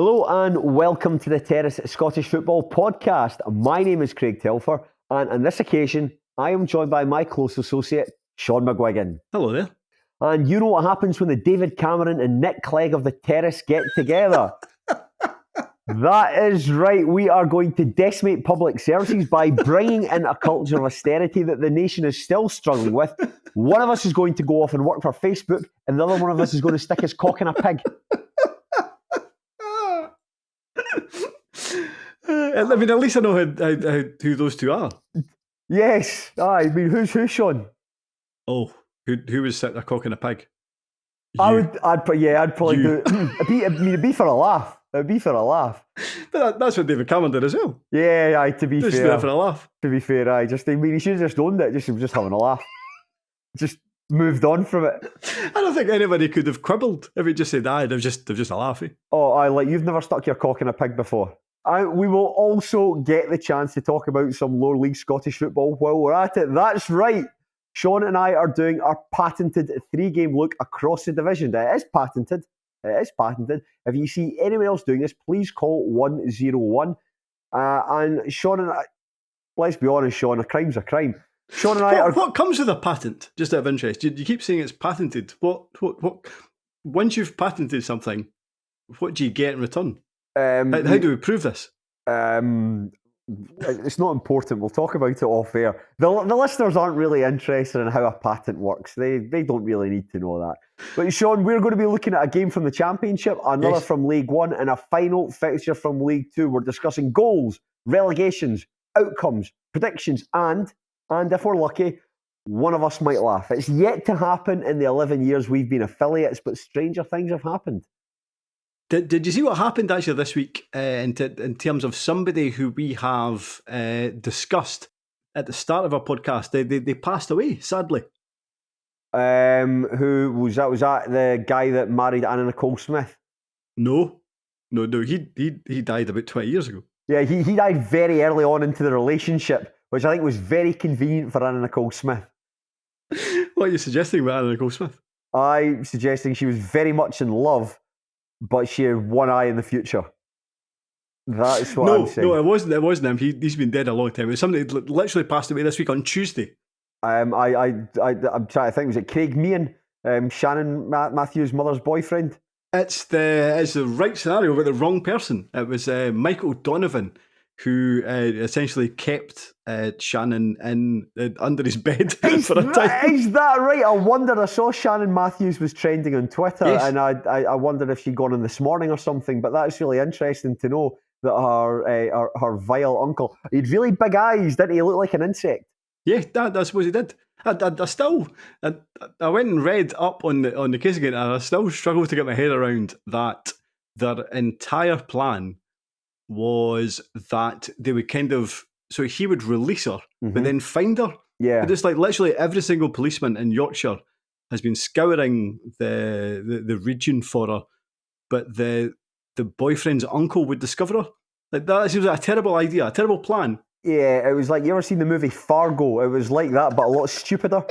Hello and welcome to the Terrace Scottish Football Podcast. My name is Craig Telfer, and on this occasion, I am joined by my close associate, Shaughan McGuigan. Hello there. And you know what happens when the David Cameron and Nick Clegg of the Terrace get together? That is right. We are going to decimate public services by bringing in a culture of austerity that the nation is still struggling with. One of us is going to go off and work for Facebook, and the other one of us is going to stick his cock in a pig. I mean, at least I know who those two are. Yes. I mean, who's who, Shaughan? Oh, who was sitting a cock in a pig? I'd probably do it. It'd be for a laugh. It'd be for a laugh. But that's what David Cameron did as well. Yeah, to be just fair. Just do it for a laugh. To be fair, he should have just owned it. He was just having a laugh. Just moved on from it. I don't think anybody could have quibbled if he just said, they're just a laughy. Oh, you've never stuck your cock in a pig before. We will also get the chance to talk about some lower league Scottish football while we're at it. That's right. Shaughan and I are doing our patented 3-game look across the division. It is patented. If you see anyone else doing this, please call 101. And Shaughan and I, let's be honest, Shaughan, a crime's a crime. Shaughan and I What comes with a patent? Just out of interest, you keep saying it's patented. What? Once you've patented something, what do you get in return? How do we prove this? It's not important. We'll talk about it off air. The listeners aren't really interested in how a patent works. They don't really need to know that. But Shaughan, we're going to be looking at a game from the Championship, another from League One, and a final fixture from League Two. We're discussing goals, relegations, outcomes, predictions, and if we're lucky, one of us might laugh. It's yet to happen in the 11 years we've been affiliates, but stranger things have happened. Did you see what happened actually this week in terms of somebody who we have discussed at the start of our podcast? They passed away, sadly. Who was that? Was that the guy that married Anna Nicole Smith? No. He died about 20 years ago. Yeah, he died very early on into the relationship, which I think was very convenient for Anna Nicole Smith. What are you suggesting about Anna Nicole Smith? I'm suggesting she was very much in love, but she had one eye in the future. That's what I'm saying. No, it wasn't him. He's been dead a long time. It was somebody that literally passed away this week on Tuesday. I'm trying to think. Was it Craig Meehan, Shannon Matthews' mother's boyfriend? It's the right scenario, but the wrong person. It was Michael Donovan, who essentially kept Shannon under his bed for a time. Is that right? I wondered. I saw Shannon Matthews was trending on Twitter, yes. And I wondered if she'd gone on this morning or something. But that's really interesting to know that her vile uncle, he had really big eyes, didn't he? He looked like an insect. Yeah, I suppose he did. I went and read up on the case again, and I still struggle to get my head around that their entire plan was that they would so he would release her, but then find her. Yeah. But it's like literally every single policeman in Yorkshire has been scouring the region for her, but the boyfriend's uncle would discover her. Like that seems like a terrible idea, a terrible plan. Yeah, it was like, you ever seen the movie Fargo? It was like that, but a lot stupider.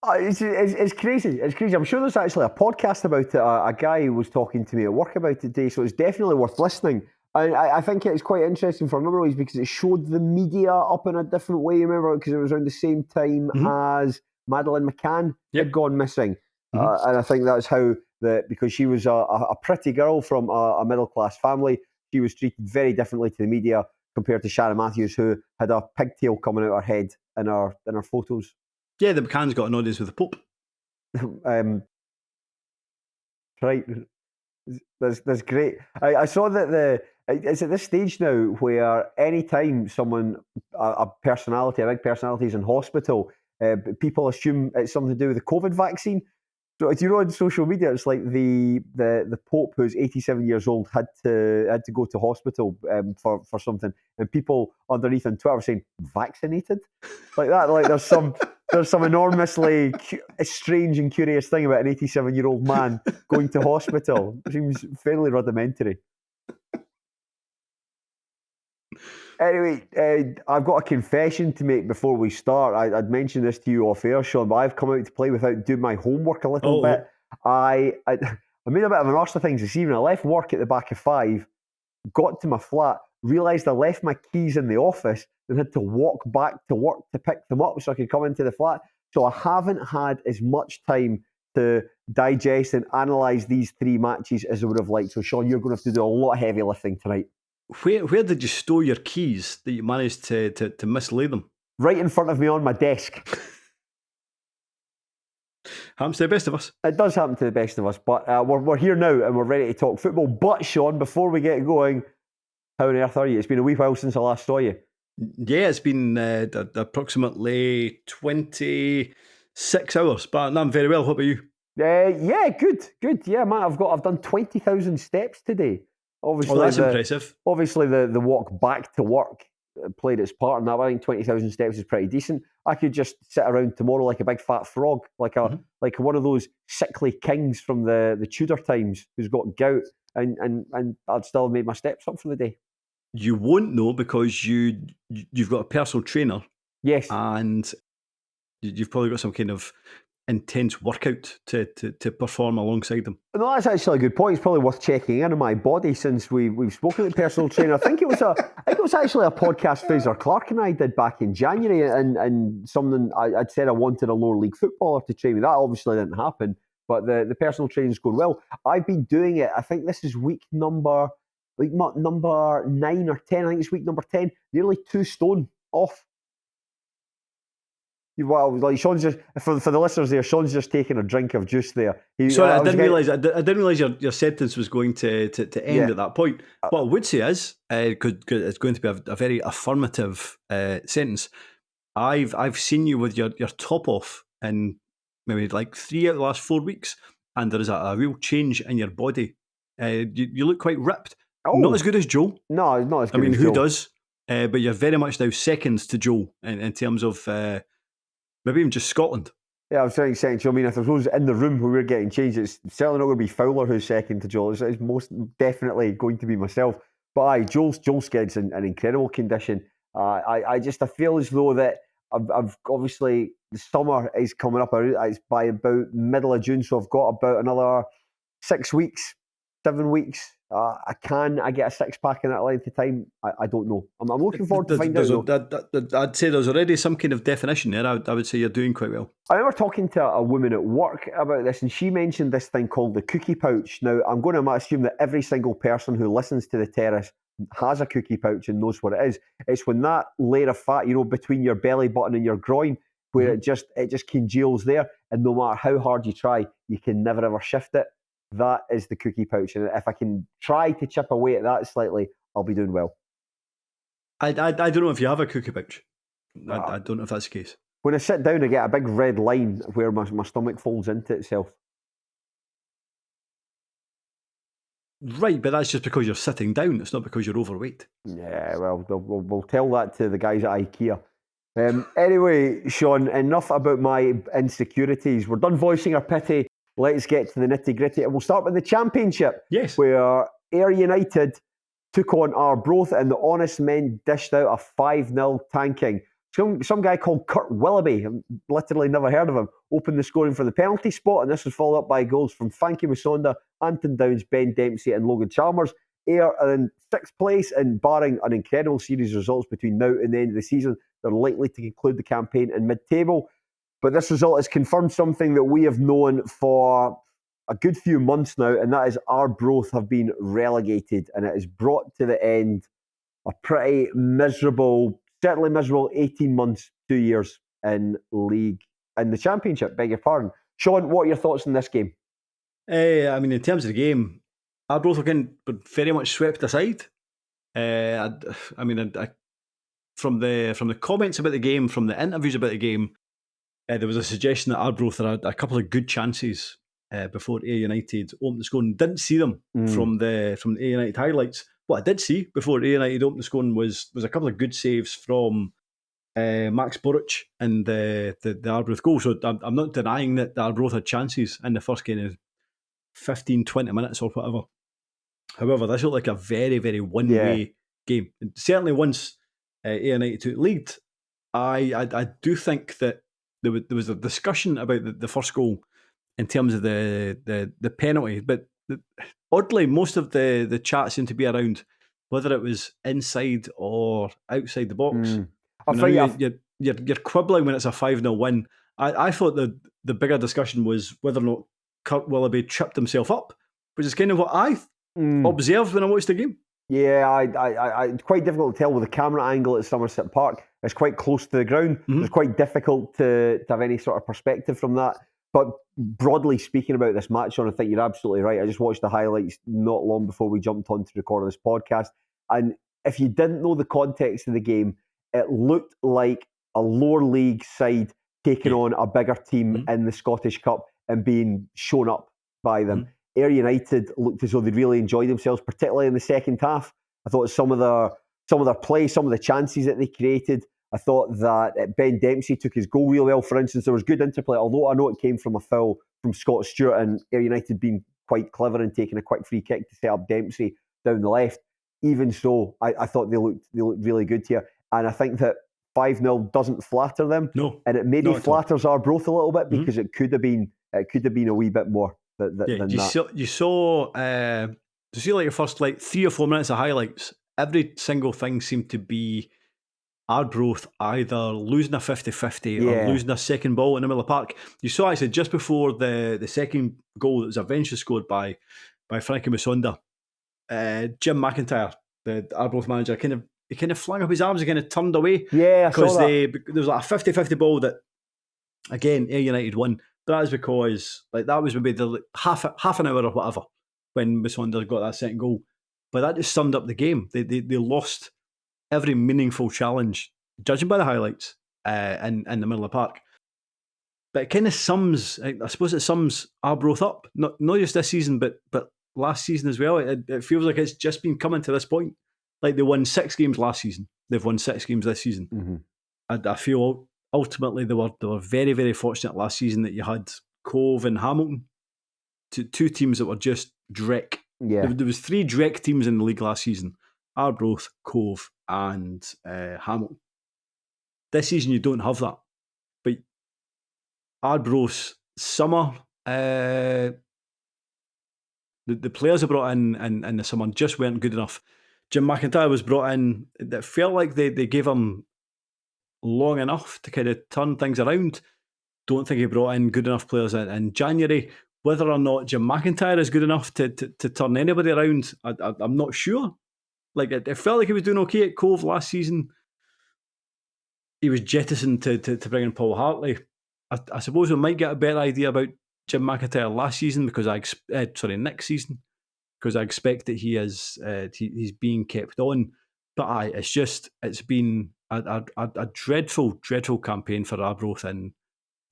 It's crazy. It's crazy. I'm sure there's actually a podcast about it. A guy was talking to me at work about it today, so it's definitely worth listening. And I think it's quite interesting for a number of ways because it showed the media up in a different way. Remember, because it was around the same time as Madeleine McCann had gone missing. And I think that's how because she was a pretty girl from a middle class family, she was treated very differently to the media compared to Shannon Matthews, who had a pigtail coming out her head in her photos. Yeah, the McCann's got an audience with the Pope. Right. That's great. I saw that it's at this stage now where any time someone, a big personality is in hospital, people assume it's something to do with the COVID vaccine. So, do you know on social media, it's like the Pope, who's 87 years old, had to go to hospital for something, and people underneath on Twitter were saying vaccinated, like that. Like there's some enormously strange and curious thing about an 87-year-old man going to hospital. It seems fairly rudimentary. Anyway, I've got a confession to make before we start. I'd mentioned this to you off air, Shaughan, but I've come out to play without doing my homework a little bit. I I made a bit of an arse of things this evening. I left work at the back of 5, got to my flat, realised I left my keys in the office and had to walk back to work to pick them up so I could come into the flat. So I haven't had as much time to digest and analyse these 3 matches as I would have liked. So Shaughan, you're going to have to do a lot of heavy lifting tonight. Where did you store your keys that you managed to mislay them? Right in front of me on my desk. Happens to the best of us. It does happen to the best of us, but we're here now and we're ready to talk football. But Shaughan, before we get going, how on earth are you? It's been a wee while since I last saw you. Yeah, it's been approximately 26 hours, but I'm very well. What about you? Yeah, good. Yeah, man, I've done 20,000 steps today. Obviously, that's impressive. Obviously, the walk back to work played its part in that. I think 20,000 steps is pretty decent. I could just sit around tomorrow like a big fat frog, like one of those sickly kings from the Tudor times who's got gout, and I'd still have made my steps up for the day. You won't know because you've got a personal trainer. Yes, and you've probably got some kind of intense workout to perform alongside them. No, that's actually a good point. It's probably worth checking in on my body since we've spoken to personal trainer. I think it was actually a podcast Fraser Clark and I did back in January, and something I'd said I wanted a lower league footballer to train me. That obviously didn't happen, but the personal training's going well. I've been doing it. I think this is week number 9 or 10. I think it's week number 10. Nearly 2 stone off. Well, like Shaughan's just for the listeners there. Shaughan's just taking a drink of juice there. Sorry, I didn't realise your sentence was going to end at that point. What I would say is, it's going to be a very affirmative sentence. I've seen you with your top off in maybe like 3 out of the last 4 weeks, and there is a real change in your body. You look quite ripped. Oh. Not as good as Joel. No, not as good. I mean, as who Joel does? But you're very much now seconds to Joel in terms of. Maybe even just Scotland. Yeah, I was saying second. So I mean, if there was in the room where we're getting changed, it's certainly not going to be Fowler who's second to Joel. It's most definitely going to be myself. But Joel's kid's in an incredible condition. I feel as though that I've obviously the summer is coming up. It's by about middle of June, so I've got about another 6 weeks, 7 weeks. I get a 6-pack in that length of time. I don't know. I'm looking forward to finding out. I'd say there's already some kind of definition there. I would say you're doing quite well. I remember talking to a woman at work about this, and she mentioned this thing called the cookie pouch. Now, I'm going to assume that every single person who listens to the Terrace has a cookie pouch and knows what it is. It's when that layer of fat, between your belly button and your groin, where it just congeals there, and no matter how hard you try, you can never ever shift it. That is the cookie pouch, and if I can try to chip away at that slightly, I'll be doing well. I don't know if you have a cookie pouch. I don't know if that's the case. When I sit down, I get a big red line where my stomach folds into itself. Right, but that's just because you're sitting down. It's not because you're overweight. Yeah, well, we'll tell that to the guys at IKEA. Anyway, Shaughan, enough about my insecurities. We're done voicing our pity. Let's get to the nitty-gritty, and we'll start with the Championship. Yes. Where Ayr United took on Arbroath, and the honest men dished out a 5-0 tanking. Some guy called Kurt Willoughby, I've literally never heard of him, opened the scoring for the penalty spot, and this was followed up by goals from Frankie Musonda, Anton Downs, Ben Dempsey and Logan Chalmers. Ayr are in 6th place, and barring an incredible series of results between now and the end of the season, they're likely to conclude the campaign in mid-table. But this result has confirmed something that we have known for a good few months now, and that is Arbroath have been relegated, and it has brought to the end a pretty miserable, certainly miserable 18 months, 2 years in the Championship, beg your pardon. Shaughan, what are your thoughts on this game? I mean, in terms of the game, Arbroath again very much swept aside. From the comments about the game, from the interviews about the game, there was a suggestion that Arbroath had a couple of good chances before Ayr United opened the scoring. Didn't see them from the Ayr United highlights. What I did see before Ayr United opened the scoring was a couple of good saves from Max Burrich and the Arbroath goal. So I'm not denying that the Arbroath had chances in the first kind of 15, 20 minutes or whatever. However, this looked like a very, very one-way game. And certainly once Ayr United took the lead, I do think that there was a discussion about the first goal in terms of the penalty, but oddly, most of the chat seemed to be around whether it was inside or outside the box. I I know find you're quibbling when it's a 5-0 win. I thought the bigger discussion was whether or not Kurt Willoughby tripped himself up, which is kind of what I observed when I watched the game. Yeah, it's quite difficult to tell with the camera angle at Somerset Park. It's quite close to the ground. It's quite difficult to have any sort of perspective from that. But broadly speaking about this match, Shaughan, I think you're absolutely right. I just watched the highlights not long before we jumped on to record this podcast. And if you didn't know the context of the game, it looked like a lower league side taking on a bigger team in the Scottish Cup and being shown up by them. Ayr United looked as though they really enjoyed themselves, particularly in the second half. I thought some of their play, some of the chances that they created, I thought that Ben Dempsey took his goal real well. For instance, there was good interplay, although I know it came from a foul from Scott Stewart and Ayr United being quite clever in taking a quick free kick to set up Dempsey down the left. Even so, I thought they looked really good here. And I think that 5-0 doesn't flatter them. No. And it maybe flatters Arbroath a little bit because it could have been a wee bit more. You saw to see like your first 3 or 4 minutes of highlights, every single thing seemed to be Arbroath either losing a 50-50 or losing a second ball in the middle of the park. You saw actually just before the second goal that was eventually scored by Frankie Musonda, Jim McIntyre, the Arbroath manager, he kind of flung up his arms and kind of turned away. Yeah, because there was like a 50-50 ball that, again, Ayr United won. That is because that was maybe the half an hour or whatever when Musonda got that second goal. But that just summed up the game. They lost every meaningful challenge, judging by the highlights, in the middle of the park. But it kind of sums, I suppose it sums Arbroath up, not just this season, but last season as well. It feels like it's just been coming to this point. Like they won 6 games last season. They've won 6 games this season. I feel ultimately they were very, very fortunate last season that you had Cove and Hamilton, two teams that were just dreck. Yeah. There was 3 dreck teams in the league last season: Arbroath, Cove, and Hamilton. This season you don't have that. But Arbroath's summer, the players they brought in the summer just weren't good enough. Jim McIntyre was brought in. It felt like they gave him long enough to kind of turn things around. Don't think he brought in good enough players in January. Whether or not Jim McIntyre is good enough to turn anybody around, I'm not sure. Like it felt like he was doing okay at Cove last season. He was jettisoned to bring in Paul Hartley. I suppose we might get a better idea about Jim McIntyre last season because next season, because I expect that he's being kept on. But it's been a dreadful campaign for Arbroath, and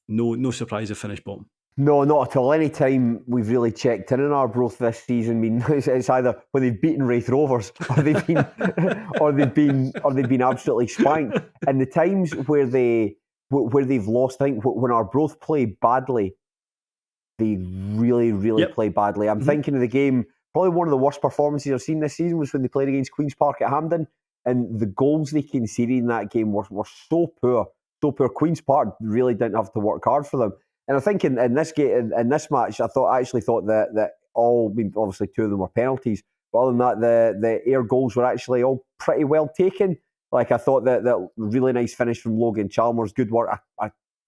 no surprise they finished bottom. No, not at all. Any time we've really checked in Arbroath this season, I mean, it's either when they've beaten Wraith Rovers or they've been absolutely spanked. And the times where they've lost, I think when Arbroath play badly, they really play badly. I'm thinking of the game. Probably one of the worst performances I've seen this season was when they played against Queen's Park at Hampden, and the goals they conceded in that game were so poor. Queen's Park really didn't have to work hard for them. And I think in this match, I actually thought that obviously 2 of them were penalties, but other than that, the Ayr goals were actually all pretty well taken. Like I thought that really nice finish from Logan Chalmers, good work.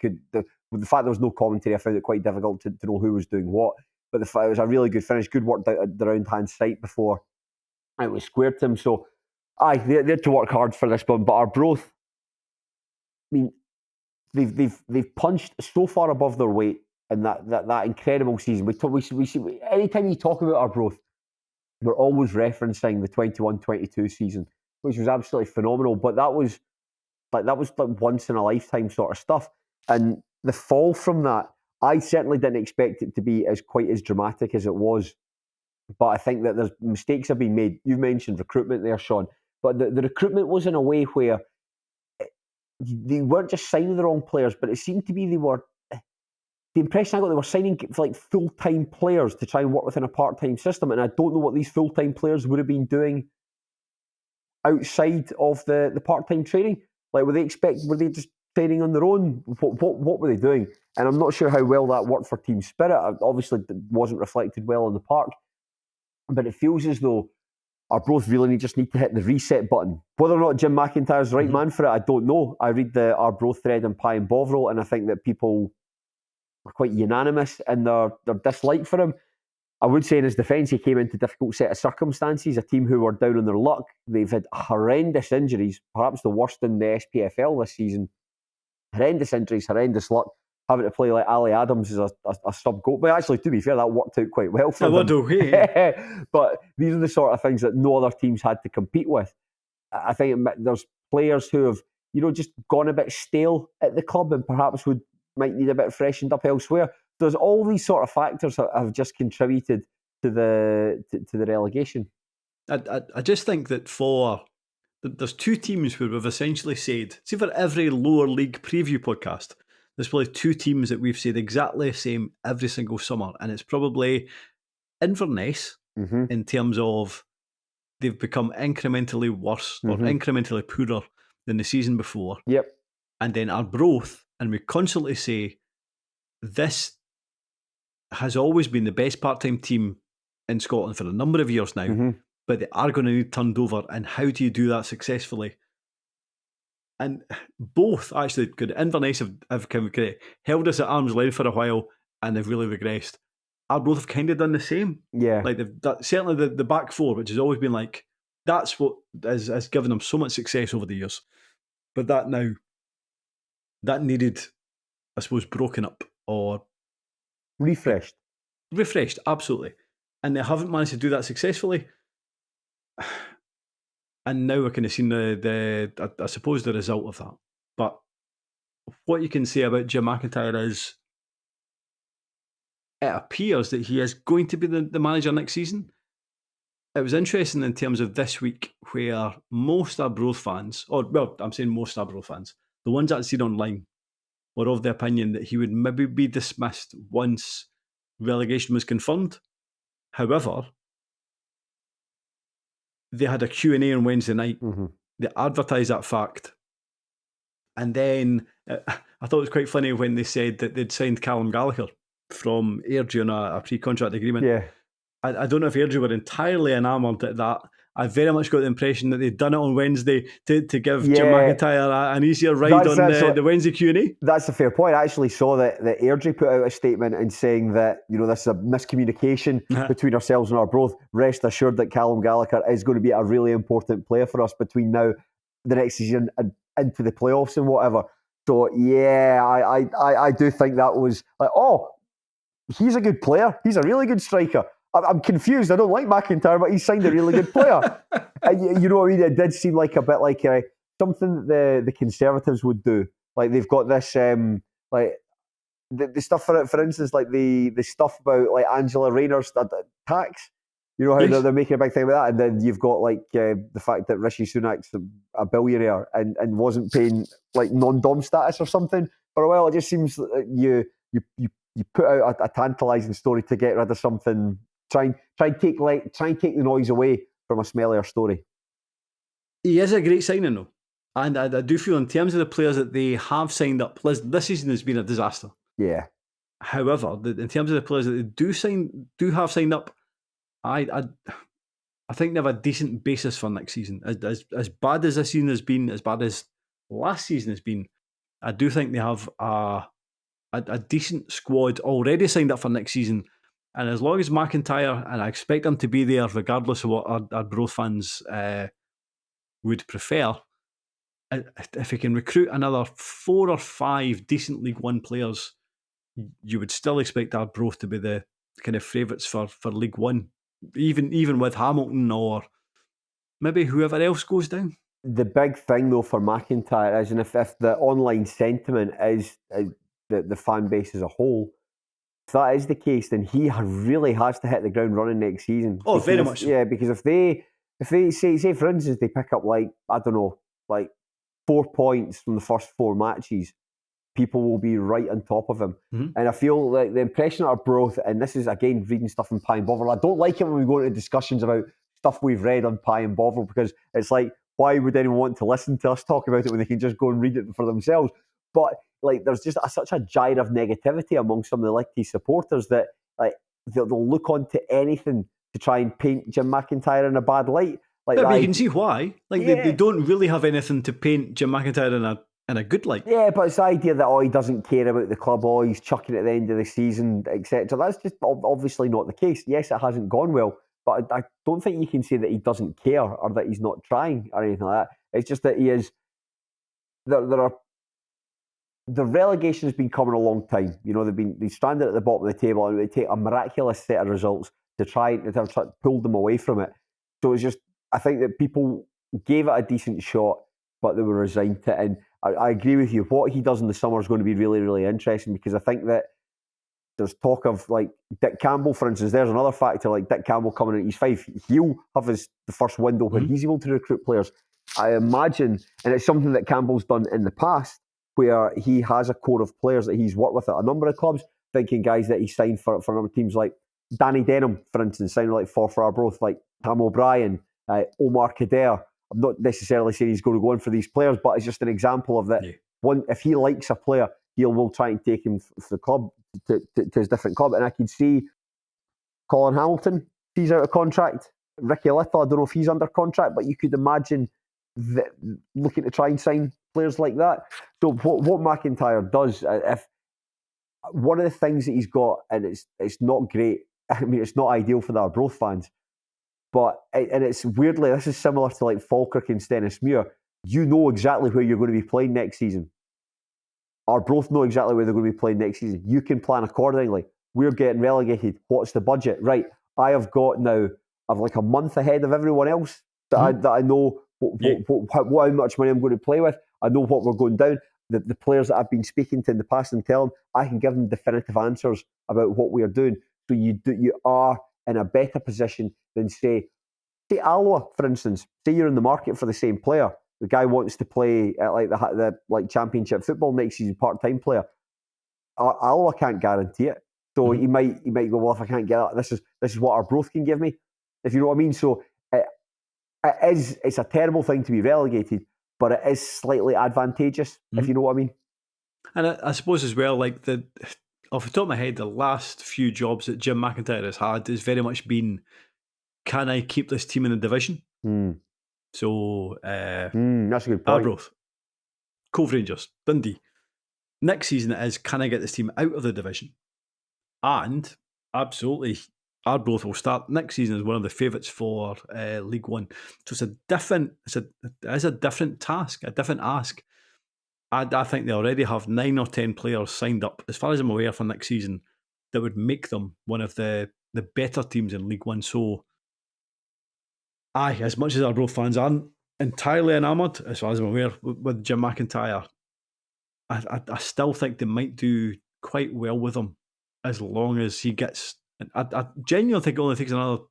With the fact there was no commentary, I found it quite difficult to know who was doing what. But it was a really good finish, good work at the round hand sight before it was squared to him. So, they had to work hard for this one. But Arbroath, I mean, they've punched so far above their weight in that incredible season. We see anytime you talk about Arbroath, we're always referencing the 21-22 season, which was absolutely phenomenal. But that was like once in a lifetime sort of stuff. And the fall from that, I certainly didn't expect it to be quite as dramatic as it was. But I think that there's mistakes have been made. You've mentioned recruitment there, Shaughan, but the recruitment was in a way where they weren't just signing the wrong players, but it seemed to be the impression I got, they were signing for full-time players to try and work within a part-time system, and I don't know what these full-time players would have been doing outside of the part-time training. Were they just training on their own? What were they doing? And I'm not sure how well that worked for team spirit. Obviously, it wasn't reflected well on the park. but it feels as though Arbroath really just need to hit the reset button. Whether or not Jim McIntyre's the right man for it, I don't know. I read the Arbroath thread on Pie and Bovril, and I think that people are quite unanimous in their dislike for him. I would say in his defence, he came into a difficult set of circumstances, a team who were down on their luck. They've had horrendous injuries, perhaps the worst in the SPFL this season. Horrendous injuries, horrendous luck. Having to play like Ali Adams as a sub-goal. But actually, to be fair, that worked out quite well for them. But these are the sort of things that no other teams had to compete with. I think there's players who have, just gone a bit stale at the club and perhaps might need a bit freshened up elsewhere. There's all these sort of factors that have just contributed to the relegation. I just think that there's two teams where we've essentially said, see, for every lower league preview podcast, there's probably two teams that we've said exactly the same every single summer, and it's probably Inverness in terms of they've become incrementally worse or incrementally poorer than the season before. Yep. And then Arbroath, and we constantly say this has always been the best part-time team in Scotland for a number of years now, but they are going to need turned over, and how do you do that successfully? And both actually could. Inverness have kind of held us at arm's length for a while, and they've really regressed. Arbroath have kind of done the same. Yeah, like certainly the back four, which has always been like that's what has given them so much success over the years. But that needed, I suppose, broken up or refreshed, absolutely, and they haven't managed to do that successfully. And now we're kind of seeing I suppose the result of that. But what you can say about Jim McIntyre is it appears that he is going to be the manager next season. It was interesting in terms of this week where most Arbroath fans, I'm saying most Arbroath fans, the ones that I'd seen online, were of the opinion that he would maybe be dismissed once relegation was confirmed. However, they had a Q&A on Wednesday night. They advertised that fact. And then I thought it was quite funny when they said that they'd signed Callum Gallagher from Airdrie on a pre-contract agreement. Yeah. I don't know if Airdrie were entirely enamoured at that. I very much got the impression that they'd done it on Wednesday to give Jim McIntyre an easier ride on the Wednesday Q&A. That's a fair point. I actually saw that Airdrie put out a statement and saying that, this is a miscommunication between ourselves and Arbroath. Rest assured that Callum Gallagher is going to be a really important player for us between now, the next season, and into the playoffs and whatever. So, yeah, I do think that was like, he's a good player. He's a really good striker. I'm confused. I don't like McIntyre, but he's signed a really good player. You know what I mean? It did seem like a bit like something that the Conservatives would do. Like they've got this, like the stuff for instance, like the stuff about like Angela Rayner's tax. You know how they're making a big thing about that, and then you've got like the fact that Rishi Sunak's a billionaire and wasn't paying like non-dom status or something for a while. It just seems like you put out a tantalising story to get rid of something. Try and take the noise away from a smellier story. He is a great signing though, and I do feel in terms of the players that they have signed up, this season has been a disaster. Yeah. However, in terms of the players that they do have signed up, I think they have a decent basis for next season. As bad as this season has been, as bad as last season has been, I do think they have a decent squad already signed up for next season. And as long as McIntyre, and I expect him to be there regardless of what our Arbroath fans would prefer, if he can recruit another 4 or 5 decent League One players, you would still expect Arbroath to be the kind of favourites for League One, even with Hamilton or maybe whoever else goes down. The big thing though for McIntyre is, and if the online sentiment is the fan base as a whole, if that is the case, then he really has to hit the ground running next season. Oh, very much so. Yeah, because if they say for instance they pick up like 4 points from the first 4 matches, people will be right on top of him. And I feel like the impression of Arbroath, and this is again reading stuff in Pie and Bovril, I don't like it when we go into discussions about stuff we've read on Pie and Bovril, because it's like, why would anyone want to listen to us talk about it when they can just go and read it for themselves? But like, there's just such a gyre of negativity among some of the Lichty supporters that like they'll look on to anything to try and paint Jim McIntyre in a bad light. Like, but you can see why. Like, Yeah. they don't really have anything to paint Jim McIntyre in a good light. Yeah, but it's the idea that, he doesn't care about the club, he's chucking at the end of the season, etc. That's just obviously not the case. Yes, it hasn't gone well, but I don't think you can say that he doesn't care or that he's not trying or anything like that. It's just that he is. The relegation has been coming a long time. You know, they've stranded at the bottom of the table, and it would take a miraculous set of results to try to pull them away from it. So it's just, I think that people gave it a decent shot, but they were resigned to it. And I agree with you. What he does in the summer is going to be really, really interesting, because I think that there's talk of, like, Dick Campbell, for instance. There's another factor, like Dick Campbell coming in at East Fife. He'll have the first window where he's able to recruit players. I imagine, and it's something that Campbell's done in the past, where he has a core of players that he's worked with at a number of clubs, thinking guys that he signed for a number of teams, like Danny Denham, for instance, signed like for Arbroath, like Tam O'Brien, Omar Kader. I'm not necessarily saying he's going to go in for these players, but it's just an example of that. Yeah. If he likes a player, will try and take him for the club to his different club. And I can see Colin Hamilton, he's out of contract. Ricky Little, I don't know if he's under contract, but you could imagine that looking to try and sign players like that. So what McIntyre does, if one of the things that he's got, and it's not great. I mean, it's not ideal for the Arbroath fans, but it's weirdly, this is similar to like Falkirk and Stennismuir. You know exactly where you're going to be playing next season. Arbroath know exactly where they're going to be playing next season. You can plan accordingly. We're getting relegated. What's the budget? Right. I have got now, I've like a month ahead of everyone else that I know how much money I'm going to play with. I know what we're going down. The players that I've been speaking to in the past and tell them, I can give them definitive answers about what we are doing. So you are in a better position than say Alloa, for instance. Say you're in the market for the same player. The guy wants to play at like the like championship football next season, part-time player. Alloa can't guarantee it. So he might go, well, if I can't get that, this is what Arbroath can give me. If you know what I mean. So it's a terrible thing to be relegated, but it is slightly advantageous, if you know what I mean. And I suppose as well, like off the top of my head, the last few jobs that Jim McIntyre has had has very much been, can I keep this team in the division? So that's a good point. Arbroath, Cove Rangers, Dundee. Next season it is, can I get this team out of the division? And absolutely, Arbroath will start next season as one of the favourites for League One. So it's a different task, a different ask. I think they already have 9 or 10 players signed up, as far as I'm aware, for next season that would make them one of the better teams in League One. So, as much as Arbroath fans aren't entirely enamoured, as far as I'm aware, with Jim McIntyre, I still think they might do quite well with him, as long as he gets. I genuinely think it only takes another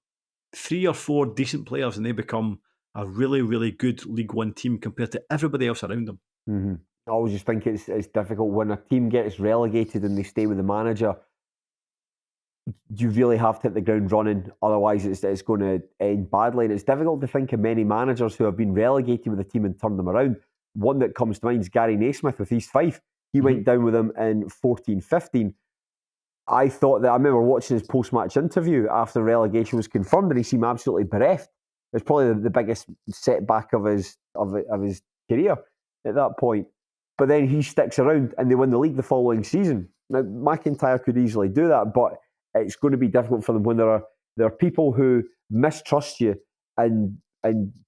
3 or 4 decent players and they become a really, really good League One team compared to everybody else around them. Mm-hmm. I always just think it's difficult when a team gets relegated and they stay with the manager. You really have to hit the ground running, otherwise it's going to end badly. And it's difficult to think of many managers who have been relegated with a team and turned them around. One that comes to mind is Gary Naismith with East Fife. He went down with them in 14-15. I remember watching his post-match interview after relegation was confirmed, and he seemed absolutely bereft. It's probably the biggest setback of his career at that point. But then he sticks around and they win the league the following season. Now, McIntyre could easily do that, but it's going to be difficult for them when there are people who mistrust you and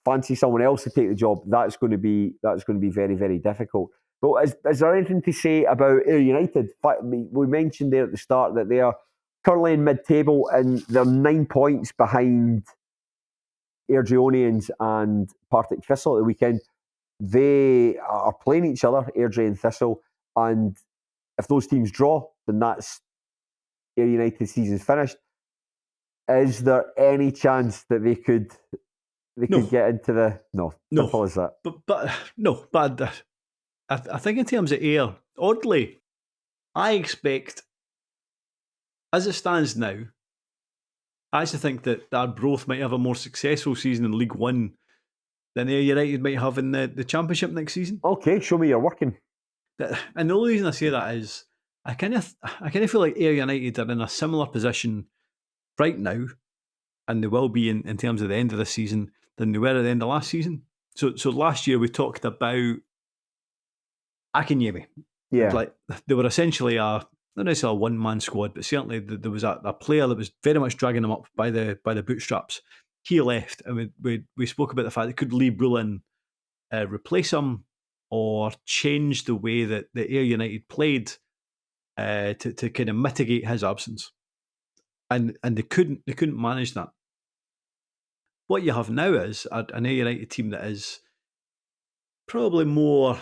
fancy someone else to take the job. That's going to be very, very difficult. But is there anything to say about Ayr United? We mentioned there at the start that they are currently in mid-table and they're 9 points behind Airdrieonians and Partick Thistle at the weekend. They are playing each other, Airdrie and Thistle, and if those teams draw, then that's Ayr United season's finished. Is there any chance that they could get into the no? Simple as that. But I think in terms of Ayr, oddly, I expect, as it stands now, I actually think that Arbroath might have a more successful season in League One than Ayr United might have in the Championship next season. Okay, show me you're working. And the only reason I say that is I kind of feel like Ayr United are in a similar position right now and they will be in terms of the end of this season than they were at the end of last season. So last year we talked about Akinyemi. Yeah. Like, they were essentially not necessarily a one-man squad, but certainly there was a player that was very much dragging them up by the bootstraps. He left, and we spoke about the fact that could Lee Bullen replace him or change the way that the Ayr United played to kind of mitigate his absence, and they couldn't manage that. What you have now is an Ayr United team that is probably more,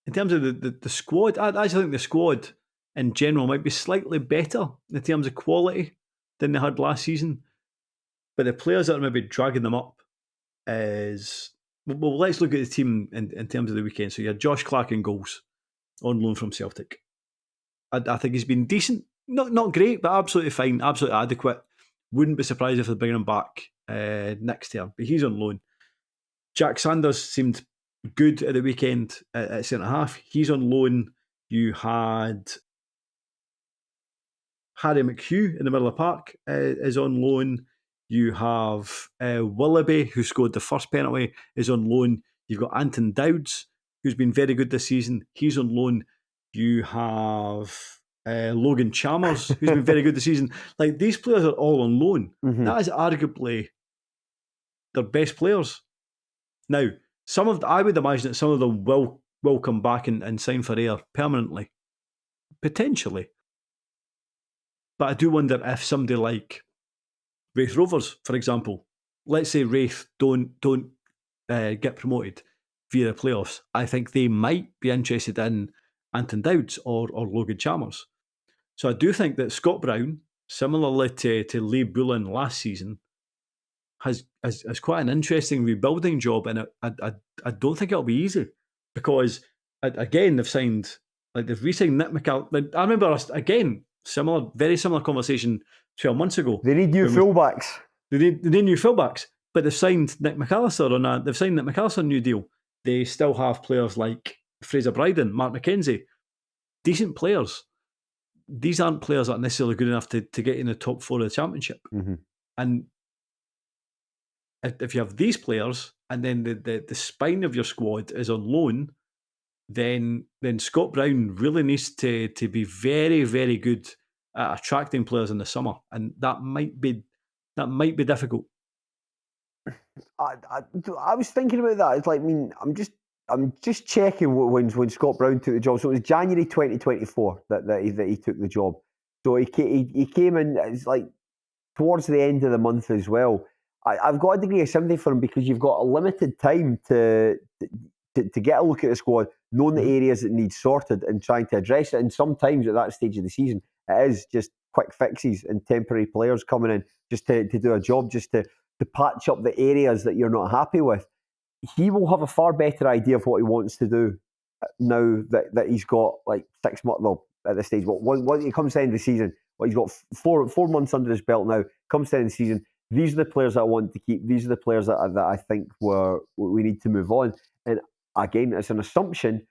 in terms of the squad. I actually think the squad in general might be slightly better in terms of quality than they had last season, but the players that are maybe dragging them up is, well, let's look at the team in terms of the weekend. So you had Josh Clark in goals, on loan from Celtic. I think he's been decent, not great, but absolutely fine, absolutely adequate. Wouldn't be surprised if they bring him back next term, but he's on loan. Jack Sanders seemed good at the weekend at centre half. He's on loan. You had Harry McHugh in the middle of the park is on loan. You have Willoughby, who scored the first penalty, is on loan. You've got Anton Dowds, who's been very good this season. He's on loan. You have Logan Chalmers, who's been very good this season. Like, these players are all on loan. Mhm. That is arguably their best players. Now, I would imagine that some of them will come back and sign for Ayr permanently, potentially. But I do wonder if somebody like Wraith Rovers, for example, let's say Wraith don't get promoted via the playoffs, I think they might be interested in Anton Dowds or Logan Chalmers. So I do think that Scott Brown, similarly to Lee Bullen last season, has quite an interesting rebuilding job, and I don't think it'll be easy, because again they've re-signed Nick McAllister. I remember again very similar conversation 12 months ago. They need new fullbacks. They need new fullbacks, but they've signed Nick McAllister on a new deal. They still have players like Fraser Bryden, Mark McKenzie, decent players. These aren't players that are necessarily good enough to get in the top four of the championship. Mm-hmm. And if you have these players, and then the spine of your squad is on loan, then Scott Brown really needs to be very, very good at attracting players in the summer, and that might be difficult. I was thinking about that. It's like, I mean, I'm just checking when Scott Brown took the job. So it was January 2024 that he took the job. So he came in, it's like towards the end of the month as well. I've got a degree of sympathy for him, because you've got a limited time to get a look at the squad, knowing the areas that need sorted and trying to address it. And sometimes at that stage of the season, it is just quick fixes and temporary players coming in just to do a job, just to patch up the areas that you're not happy with. He will have a far better idea of what he wants to do now that he's got like 6 months, well, at this stage, when he comes to the end of the season, he's got 4 months under his belt now, comes to the end of the season, these are the players that I want to keep, these are the players that I think we need to move on. And again, it's an assumption,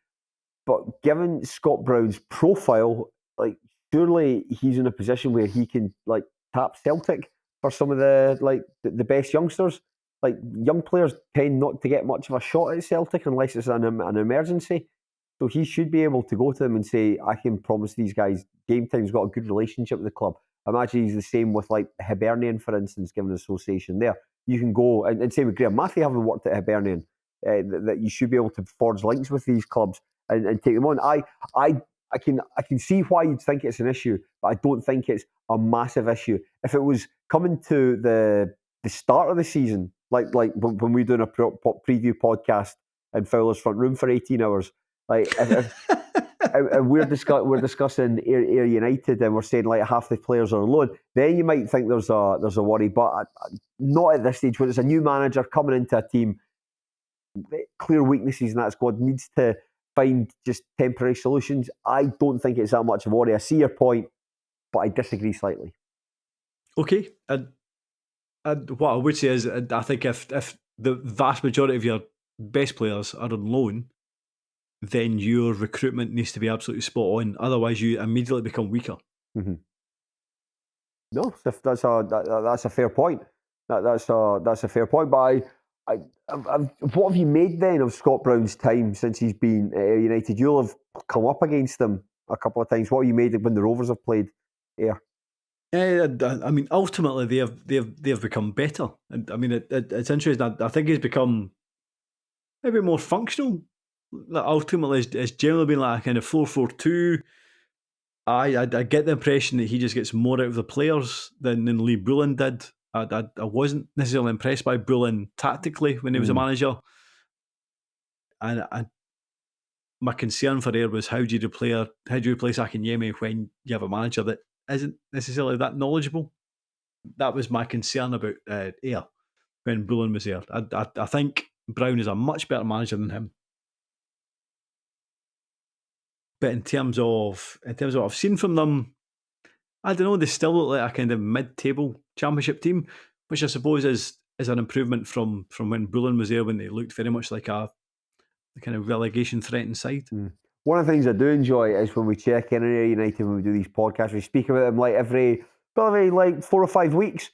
but given Scott Brown's profile, like, surely he's in a position where he can like tap Celtic for some of the best youngsters. Like, young players tend not to get much of a shot at Celtic unless it's an emergency. So he should be able to go to them and say, I can promise these guys game time. He's got a good relationship with the club. I imagine he's the same with like Hibernian, for instance, given the association there. You can go, and same with Graham Mathie, having worked at Hibernian, that you should be able to forge links with these clubs and take them on. I can see why you'd think it's an issue, but I don't think it's a massive issue. If it was coming to the start of the season, like when we're doing a preview podcast in Fowler's front room for 18 hours, like if we're discussing Ayr United and we're saying like half the players are on loan, then you might think there's a worry, but not at this stage when it's a new manager coming into a team. Clear weaknesses in that squad, needs to find just temporary solutions. I don't think it's that much of a worry. I see your point, but I disagree slightly. Okay, and what I would say is, I think if the vast majority of your best players are on loan, then your recruitment needs to be absolutely spot on. Otherwise, you immediately become weaker. Mm-hmm. No, that's a fair point. That's a fair point. But what have you made then of Scott Brown's time since he's been at Ayr United? You'll have come up against him a couple of times. What have you made when the Rovers have played Ayr? I mean, ultimately they've become better. And I mean, it's interesting. I think he's become maybe more functional. Like, ultimately, it's generally been like a kind of 4-4-2. I get the impression that he just gets more out of the players than Lee Bullen did. I wasn't necessarily impressed by Bullen tactically when he was a manager, and my concern for Ayr was how do you replace Akinyemi when you have a manager that isn't necessarily that knowledgeable. That was my concern about Ayr when Bullen was there. I think Brown is a much better manager than him. But in terms of what I've seen from them, I don't know, they still look like a kind of mid-table championship team, which I suppose is an improvement from when Bullen was there, when they looked very much like a kind of relegation threatened side. One of the things I do enjoy is when we check in on Ayr United, when we do these podcasts, we speak about them like every 4 or 5 weeks.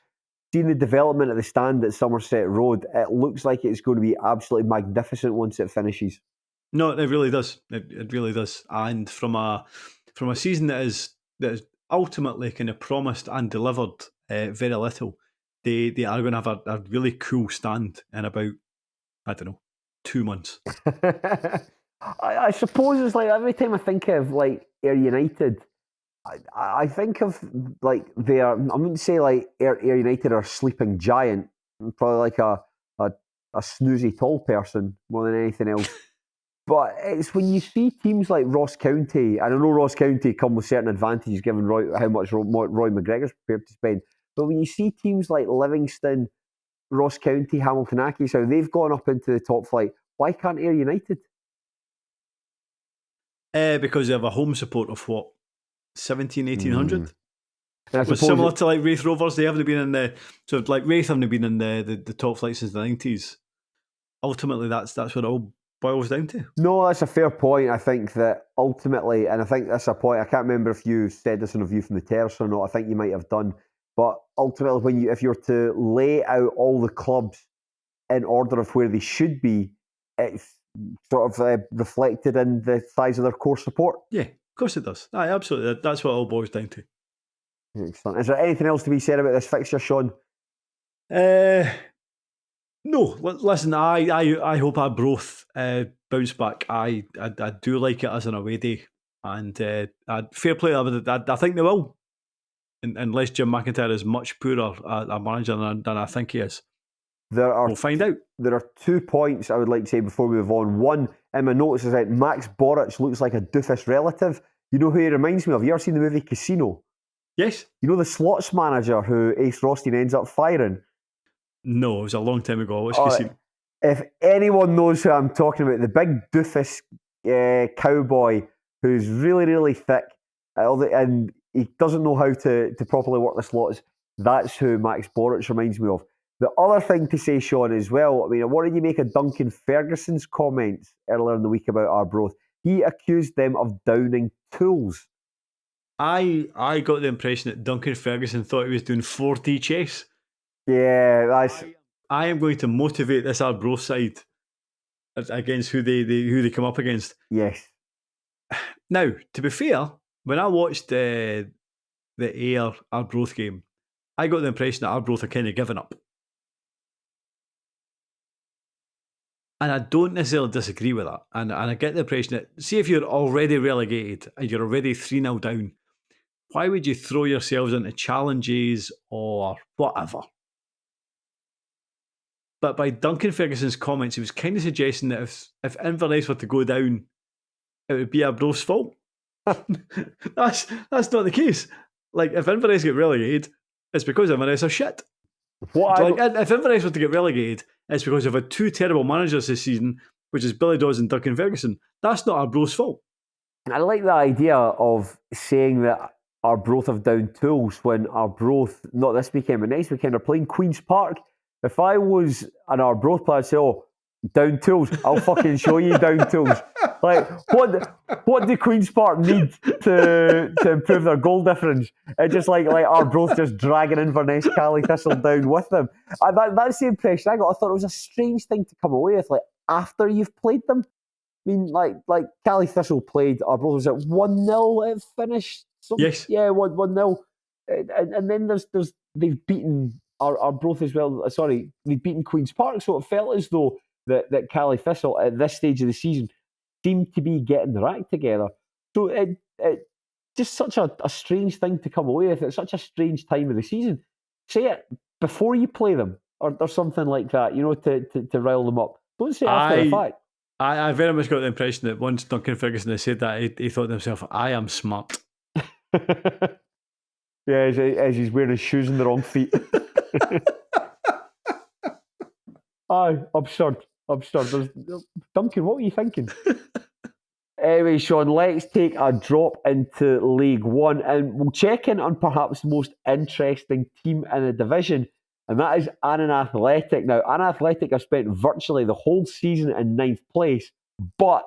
Seeing the development of the stand at Somerset Road, it looks like it's going to be absolutely magnificent once it finishes. No, it really does. It really does. And from a season that is ultimately kind of promised and delivered very little, they are going to have a really cool stand in about, I don't know, 2 months. I suppose it's like every time I think of like Ayr United, I think of like I wouldn't say like Ayr United are a sleeping giant, probably like a snoozy tall person more than anything else. But it's when you see teams like Ross County, and I know Ross County come with certain advantages given how much Roy McGregor's prepared to spend, but when you see teams like Livingston, Ross County, Hamilton Accies, how they've gone up into the top flight, why can't Ayr United? Because they have a home support of what, 1,700-1,800? And I Was suppose similar to like Wraith Rovers. They haven't been in Wraith haven't been in the top flight since the 90s. Ultimately, that's what it all boils down to. No, that's a fair point. I think that ultimately, and I think that's a point, I can't remember if you said this in a View from the Terrace or not, I think you might have done, but ultimately if you're to lay out all the clubs in order of where they should be, it's sort of reflected in the size of their core support. Yeah, of course it does. Aye, absolutely. That's what it all boils down to. Excellent. Is there anything else to be said about this fixture, Shaughan? No, listen, I hope Arbroath bounce back. I do like it as an away day, and fair play. I think they will, unless Jim McIntyre is much poorer a manager than I think he is. We'll find out. There are 2 points I would like to say before we move on. One, in my notes, is that Max Boric looks like a doofus relative. You know who he reminds me of? You ever seen the movie Casino? Yes. You know the slots manager who Ace Rothstein ends up firing? No, it was a long time ago. What's Casino? If anyone knows who I'm talking about, the big doofus cowboy who's really, really thick and he doesn't know how to properly work the slots, that's who Max Boric reminds me of. The other thing to say, Shaughan, as well, I mean, what did you make of Duncan Ferguson's comments earlier in the week about Arbroath? He accused them of downing tools. I got the impression that Duncan Ferguson thought he was doing 4D chess. Yeah, that's... I am going to motivate this Arbroath side against who they come up against. Yes. Now, to be fair, when I watched the Ayr Arbroath game, I got the impression that Arbroath are kind of giving up. And I don't necessarily disagree with that. And I get the impression that, see, if you're already relegated and you're already 3-0 down, why would you throw yourselves into challenges or whatever? But by Duncan Ferguson's comments, he was kind of suggesting that if Inverness were to go down, it would be Arbroath's fault. That's not the case. Like, if Inverness get relegated, it's because Inverness are shit. If Inverness were to get relegated, it's because they've had 2 terrible managers this season, which is Billy Dawes and Duncan Ferguson. That's not Arbroath's fault. I like the idea of saying that Arbroath have down tools when Arbroath, not this weekend, but next weekend, are playing Queen's Park. If I was an Arbroath player, I'd say, oh, down tools, I'll fucking show you down tools. Like, what do Queen's Park need to improve their goal difference. It's just like Arbroath just dragging Inverness, Cally Thistle down with them. That's the impression I got. I thought it was a strange thing to come away with, like after you've played them. I mean, like Cally Thistle played Arbroath, was it 1-0 it finished? Yes. Yeah, 1-0. And then they've beaten Arbroath as well. Sorry, they've beaten Queen's Park, so it felt as though that Cally Thistle at this stage of the season seemed to be getting the act together. So it just such a strange thing to come away with. It's such a strange time of the season. Say it before you play them, or something like that, to rile them up. Don't say it after the fact. I very much got the impression that once Duncan Ferguson had said that, he thought to himself, I am smart. Yeah, as he's wearing his shoes in the wrong feet. Aye, absurd. Duncan, what were you thinking? Anyway, Shaughan, let's take a drop into League One and we'll check in on perhaps the most interesting team in the division, and that is Annan Athletic. Now, Annan Athletic have spent virtually the whole season in 9th place, but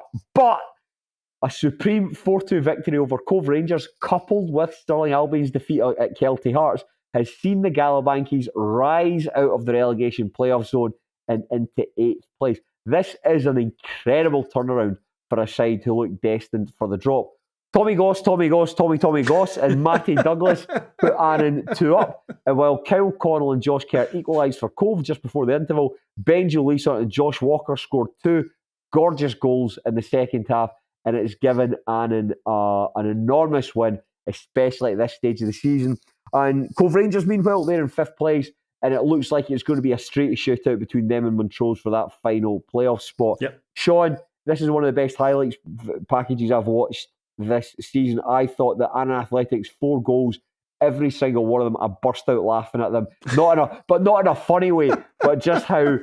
a supreme 4-2 victory over Cove Rangers, coupled with Stirling Albion's defeat at Kelty Hearts, has seen the Gallowbankies rise out of the relegation playoff zone and into 8th place. This is an incredible turnaround for a side who look destined for the drop. Tommy Goss, and Matty Douglas put Annan 2 up. And while Kyle Connell and Josh Kerr equalised for Cove just before the interval, Benji Lisa and Josh Walker scored 2 gorgeous goals in the second half, and it has given Annan an enormous win, especially at this stage of the season. And Cove Rangers, meanwhile, they're in 5th place, and it looks like it's going to be a straight shootout between them and Montrose for that final playoff spot. Yep. Shaughan, this is one of the best highlights packages I've watched this season. I thought that Annan Athletic's 4 goals, every single one of them, I burst out laughing at them. Not in a funny way, but just how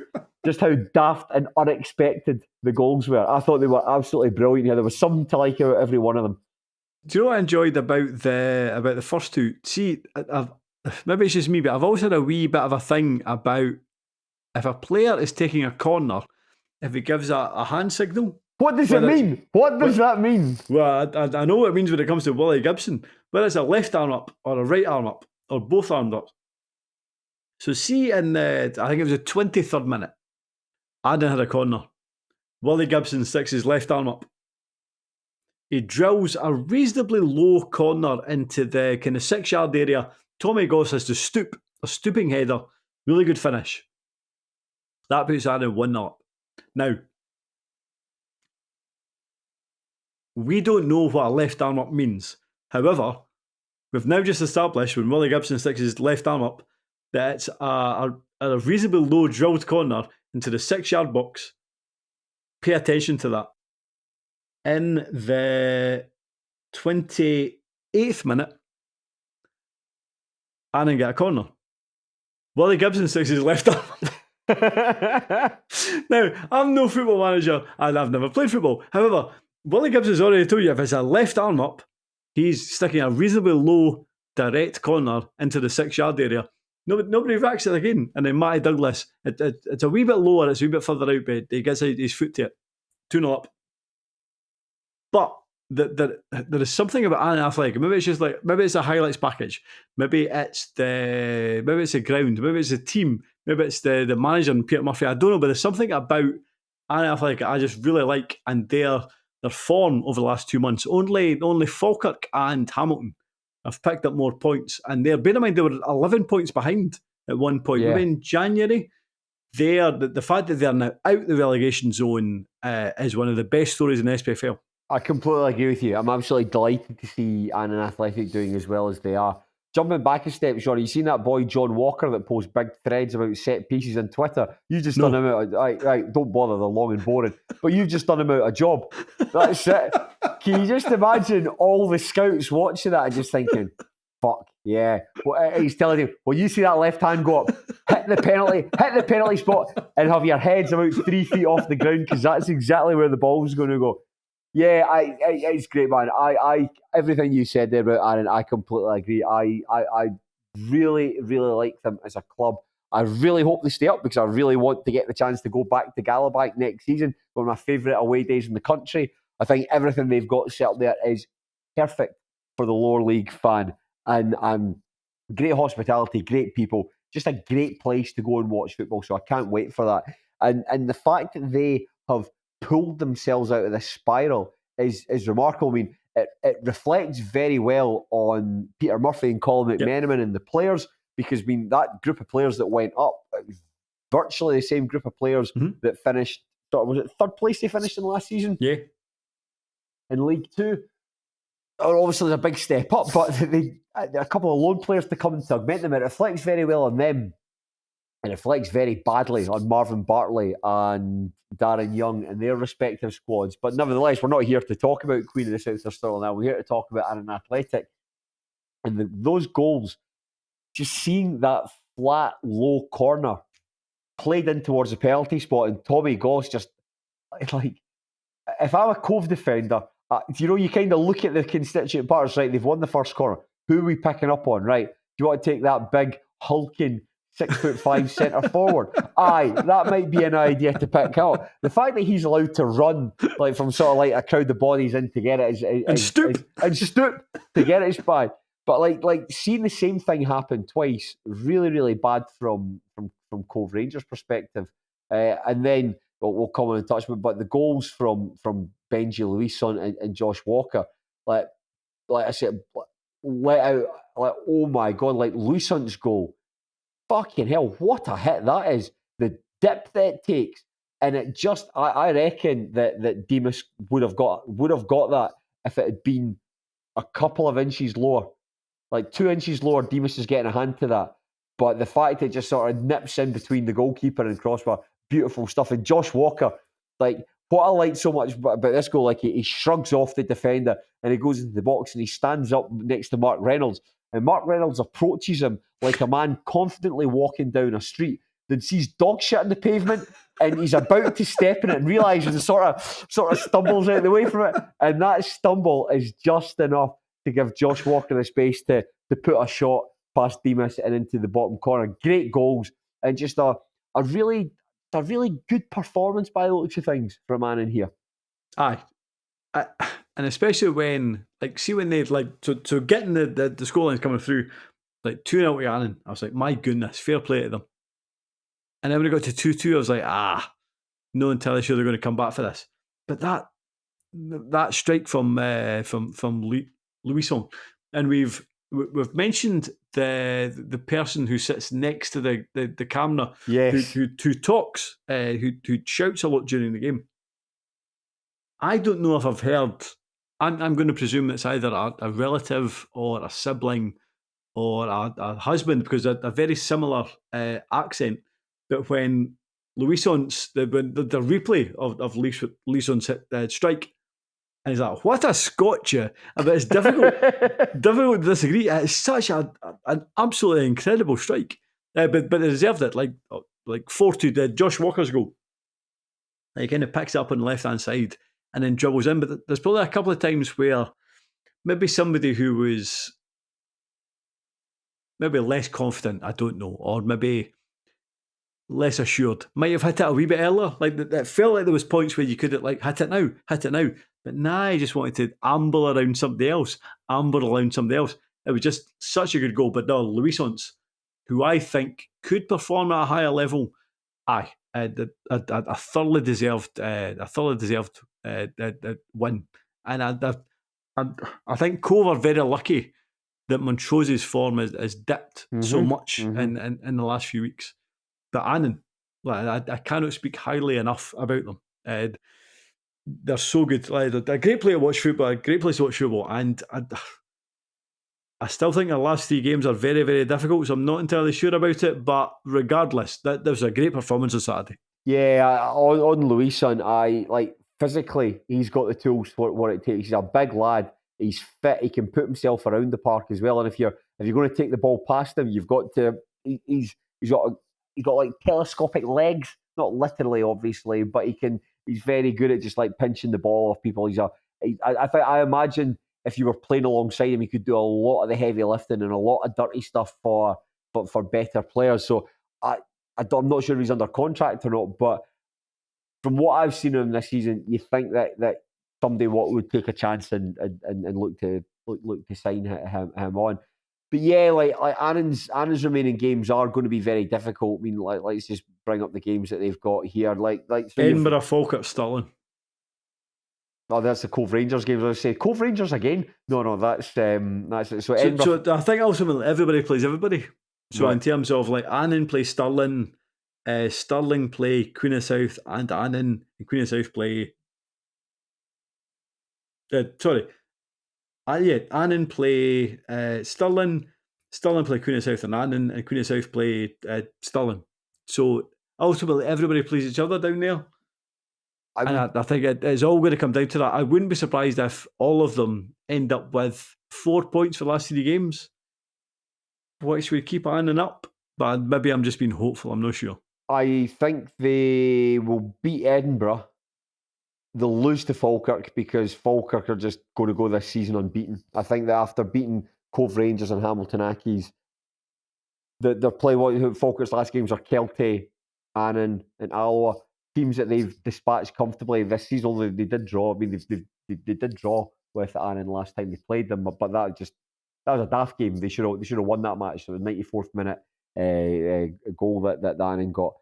daft and unexpected the goals were. I thought they were absolutely brilliant. Yeah, there was something to like about every one of them. Do you know what I enjoyed about the first 2? See, maybe it's just me, but I've always had a wee bit of a thing about if a player is taking a corner, if he gives a hand signal. What does it mean? What does that mean? Well, I know what it means when it comes to Willie Gibson, whether it's a left arm up or a right arm up or both arms up. So see I think it was the 23rd minute, Adam had a corner. Willie Gibson sticks his left arm up. He drills a reasonably low corner into the kind of 6-yard area. Tommy Goss has to stoop, a stooping header. Really good finish. That puts Adam 1-0 up. Now, we don't know what a left arm up means. However, we've now just established when Willie Gibson sticks his left arm up that it's a reasonably low drilled corner into the 6-yard box. Pay attention to that. In the 28th minute, Annan get a corner. Willie Gibson sticks his left arm up. Now, I'm no football manager and I've never played football. However, Willie Gibson's already told you if it's a left arm up, he's sticking a reasonably low, direct corner into the 6-yard area. Nobody reacts it again. And then Matty Douglas, it's a wee bit lower, it's a wee bit further out, but he gets his foot to it. 2-0 up. But there is something about Annan Athletic. Maybe it's a highlights package. Maybe it's the ground. Maybe it's the team. Maybe it's the manager and Peter Murphy. I don't know, but there's something about Annan Athletic I just really like, and their form over the last 2 months. Only Falkirk and Hamilton have picked up more points, and bear in mind they were 11 points behind at one point. Yeah. Maybe in January. The fact that they're now out the relegation zone is one of the best stories in the SPFL. I completely agree with you. I'm absolutely delighted to see Annan Athletic doing as well as they are. Jumping back a step, Shaughan, you seen that boy John Walker that posts big threads about set pieces on Twitter? You just done him out. Right, don't bother, they're long and boring. But you've just done him out a job. That's it. Can you just imagine all the scouts watching that and just thinking, fuck, yeah. Well, he's telling him, well, you see that left hand go up, hit the penalty spot, and have your heads about 3 feet off the ground, because that's exactly where the ball's going to go. Yeah, it's great, man. I everything you said there about Annan, I completely agree. I really, really like them as a club. I really hope they stay up, because I really want to get the chance to go back to Gallowbank next season. One of my favourite away days in the country. I think everything they've got set up there is perfect for the lower league fan, and great hospitality, great people, just a great place to go and watch football. So I can't wait for that. And the fact that they have pulled themselves out of this spiral is remarkable. I mean, it reflects very well on Peter Murphy and Colin McMenamin and the players, because I mean that group of players that went up, it was virtually the same group of players that finished. Was it third place they finished in last season? Yeah. In League Two. Obviously, there's a big step up, but a couple of loan players to come and to augment them. It reflects very well on them. And it reflects very badly on Marvin Bartley and Darren Young and their respective squads. But nevertheless, we're not here to talk about Queen of the South or Stirling now. We're here to talk about Annan Athletic. And those goals, just seeing that flat, low corner played in towards the penalty spot, and Tommy Goss just, like, if I'm a Cove defender, you kind of look at the constituent parts, right? They've won the first corner. Who are we picking up on, right? Do you want to take that big, hulking 6'5" centre forward? Aye, that might be an idea to pick up. The fact that he's allowed to run like from sort of like a crowd of bodies in to get it and stoop to get it is bad. But like seeing the same thing happen twice, really, really bad from Cove Rangers' perspective. And then we'll come on and touch, but the goals from Benji Luison and Josh Walker, like I said, let out, like, oh my God, like Luison's goal. Fucking hell, what a hit that is. The dip that it takes. And it just, I reckon that Demas would have got that if it had been a couple of inches lower. Like 2 inches lower, Demas is getting a hand to that. But the fact it just sort of nips in between the goalkeeper and crossbar, beautiful stuff. And Josh Walker, like, what I like so much about this goal, like he shrugs off the defender and he goes into the box and he stands up next to Mark Reynolds. And Mark Reynolds approaches him like a man confidently walking down a street, then sees dog shit on the pavement and he's about to step in it and realises and sort of stumbles out of the way from it. And that stumble is just enough to give Josh Walker the space to put a shot past Demas and into the bottom corner. Great goals and just a really good performance by the looks of things from Annan here. Aye. And especially when, like, see when they, like, so getting the scorelines coming through, like 2-0 to Annan, I was like, my goodness, fair play to them. And then when it got to 2-2, I was like, no entirely sure they're going to come back for this. But that strike from Luison, and we've mentioned the person who sits next to the camera, yes, who talks, who shouts a lot during the game. I don't know if I've heard. I'm going to presume it's either a relative or a sibling or a husband, because a very similar accent. But when Luison's the replay of Luison's strike, and he's like, "What a scotcher!" But it's difficult to disagree. It's such an absolutely incredible strike. But they deserved it. Like 4-2, Josh Walker's goal. He kind of picks it up on the left hand side and then dribbles in. But there's probably a couple of times where maybe somebody who was maybe less confident, I don't know, or maybe less assured, might have hit it a wee bit earlier. Like, it felt like there was points where you could have, like, hit it now. But nah, I just wanted to amble around somebody else. It was just such a good goal. But no, Luison's, who I think could perform at a higher level, a thoroughly deserved win. And I think Cove are very lucky that Montrose's form has dipped so much in the last few weeks. But Annan, I cannot speak highly enough about them. They're so good. Like, they're a great place to watch football, and I still think the last 3 games are very, very difficult, so I'm not entirely sure about it. But regardless, that was a great performance on Saturday. Yeah, on Luison, physically, he's got the tools for what it takes. He's a big lad. He's fit. He can put himself around the park as well. And if you're going to take the ball past him, you've got to. He's got like telescopic legs, not literally, obviously, but he's very good at just like pinching the ball off people. I imagine if you were playing alongside him, he could do a lot of the heavy lifting and a lot of dirty stuff for better players. So I'm not sure if he's under contract or not, but from what I've seen of him this season, you think that somebody would take a chance and look to look to sign him on. But yeah, like Annan's remaining games are going to be very difficult. I mean, let's just bring up the games that they've got here. So Edinburgh, Falkirk, Stirling. Oh, that's the Cove Rangers games. I was say Cove Rangers again. No, that's it. So Edinburgh. So I think ultimately everybody plays everybody. So Right. in terms of like Annan play Stirling, Stirling play Queen of South and Annan, and Queen of South play. Annan play Stirling, Stirling play Queen of South and Annan, and Queen of South play Stirling. So ultimately everybody plays each other down there. I think it's all going to come down to that. I wouldn't be surprised if all of them end up with 4 points for the last 3 games, which would keep Annan up. But maybe I'm just being hopeful. I'm not sure. I think they will beat Edinburgh. They'll lose to Falkirk because Falkirk are just going to go this season unbeaten. I think that after beating Cove Rangers and Hamilton Accies, they're playing Falkirk's last games are Kelty, Annan, and Alloa. Teams that they've dispatched comfortably this season. Although they did draw. I mean, they did draw with Annan last time they played them, but that was a daft game. They should have won that match. So the 94th minute goal that Annan got.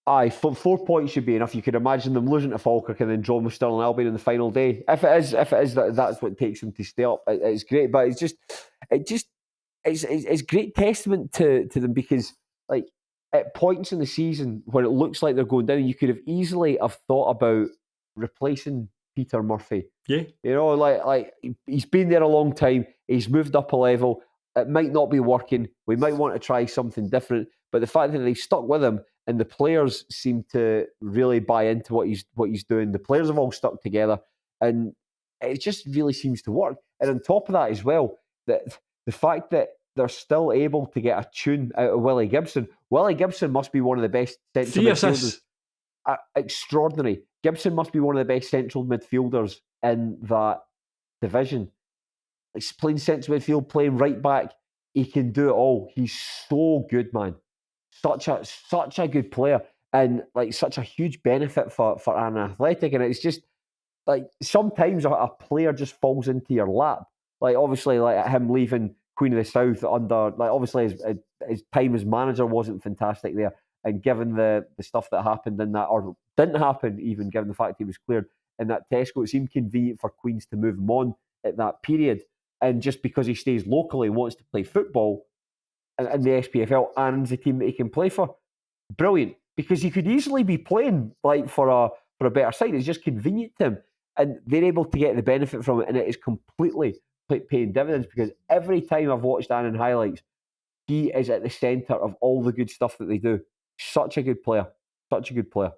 Aye, 4 points should be enough. You could imagine them losing to Falkirk and then drawing with Stirling Albion on the final day. If it is that's what takes them to stay up. It's great, but it's great testament to them because like at points in the season when it looks like they're going down, you could have easily have thought about replacing Peter Murphy. Yeah, you know, like he's been there a long time. He's moved up a level. It might not be working. We might want to try something different. But the fact that they've stuck with him and the players seem to really buy into what he's doing. The players have all stuck together, and it just really seems to work. And on top of that, as well, that the fact that they're still able to get a tune out of Willie Gibson. Willie Gibson must be one of the best central midfielders. Extraordinary. Gibson must be one of the best central midfielders in that division. He's playing central midfield, playing right back. He can do it all. He's so good, man. Such a good player, and like such a huge benefit for Annan Athletic. And it's just like sometimes a player just falls into your lap. Like obviously, like him leaving Queen of the South under, like obviously his time as manager wasn't fantastic there. And given the stuff that happened in that, or didn't happen, even given the fact he was cleared in that Tesco, it seemed convenient for Queens to move him on at that period. And just because he stays locally and wants to play football in the SPFL, Annan's the team that he can play for. Brilliant, because he could easily be playing like for a better side. It's just convenient to him, and they're able to get the benefit from it, and it is completely paying dividends. Because every time I've watched Annan highlights, he is at the centre of all the good stuff that they do. Such a good player, such a good player.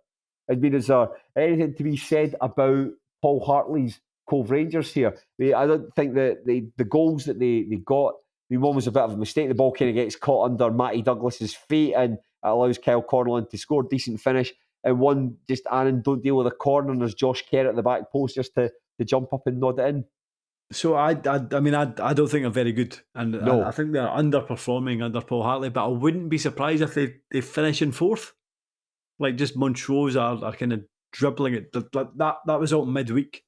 I mean, is there anything to be said about Paul Hartley's Cove Rangers here? I don't think that the goals that they got. I mean, one was a bit of a mistake. The ball kind of gets caught under Matty Douglas's feet and it allows Kyle Cornellan to score. Decent finish. And one, just Annan don't deal with a corner and there's Josh Kerr at the back post just to jump up and nod it in. So I mean, I don't think they're very good. And No. I think they're underperforming under Paul Hartley, but I wouldn't be surprised if they finish in 4th. Like just Montrose are kind of dribbling it. That was out midweek.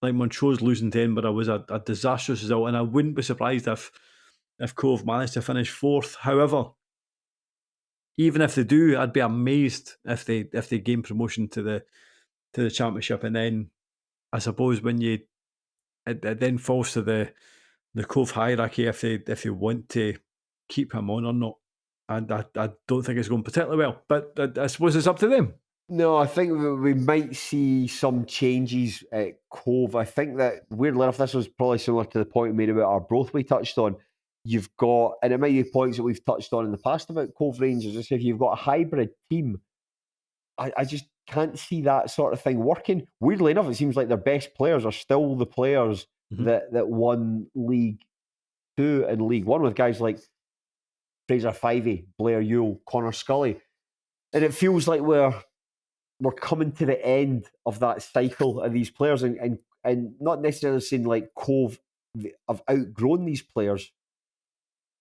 Like Montrose losing to Edinburgh was a disastrous result, and I wouldn't be surprised if Cove managed to finish 4th. However, even if they do, I'd be amazed if they gain promotion to the championship. And then I suppose when it then falls to the Cove hierarchy if they want to keep him on or not. And I don't think it's going particularly well, but I suppose it's up to them. No, I think we might see some changes at Cove. I think that, weirdly enough, this was probably similar to the point we made about Arbroath we touched on. You've got, and it might be points that we've touched on in the past about Cove Rangers, if you've got a hybrid team, I just can't see that sort of thing working. Weirdly enough, it seems like their best players are still the players that won League 2 and League 1 with guys like Fraser Fivey, Blair Ewell, Connor Scully. And it feels like we're coming to the end of that cycle of these players, and not necessarily saying like Cove have outgrown these players,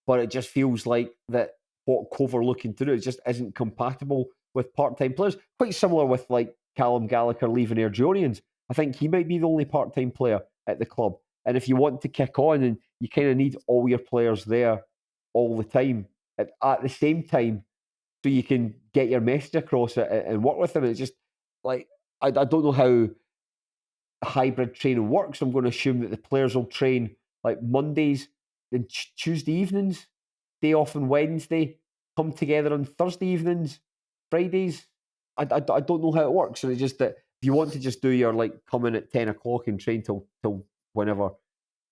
but it just feels like that what Cove are looking to do, it just isn't compatible with part-time players. Quite similar with like Callum Gallagher leaving Ayr United. I think he might be the only part-time player at the club. And if you want to kick on, and you kind of need all your players there all the time at the same time, so you can get your message across and work with them. It's just like I don't know how hybrid training works. I'm going to assume that the players will train like Mondays and Tuesday evenings, day off on Wednesday, come together on Thursday evenings, Fridays. I don't know how it works. And it's just that if you want to just do your like come in at 10 o'clock and train till whenever,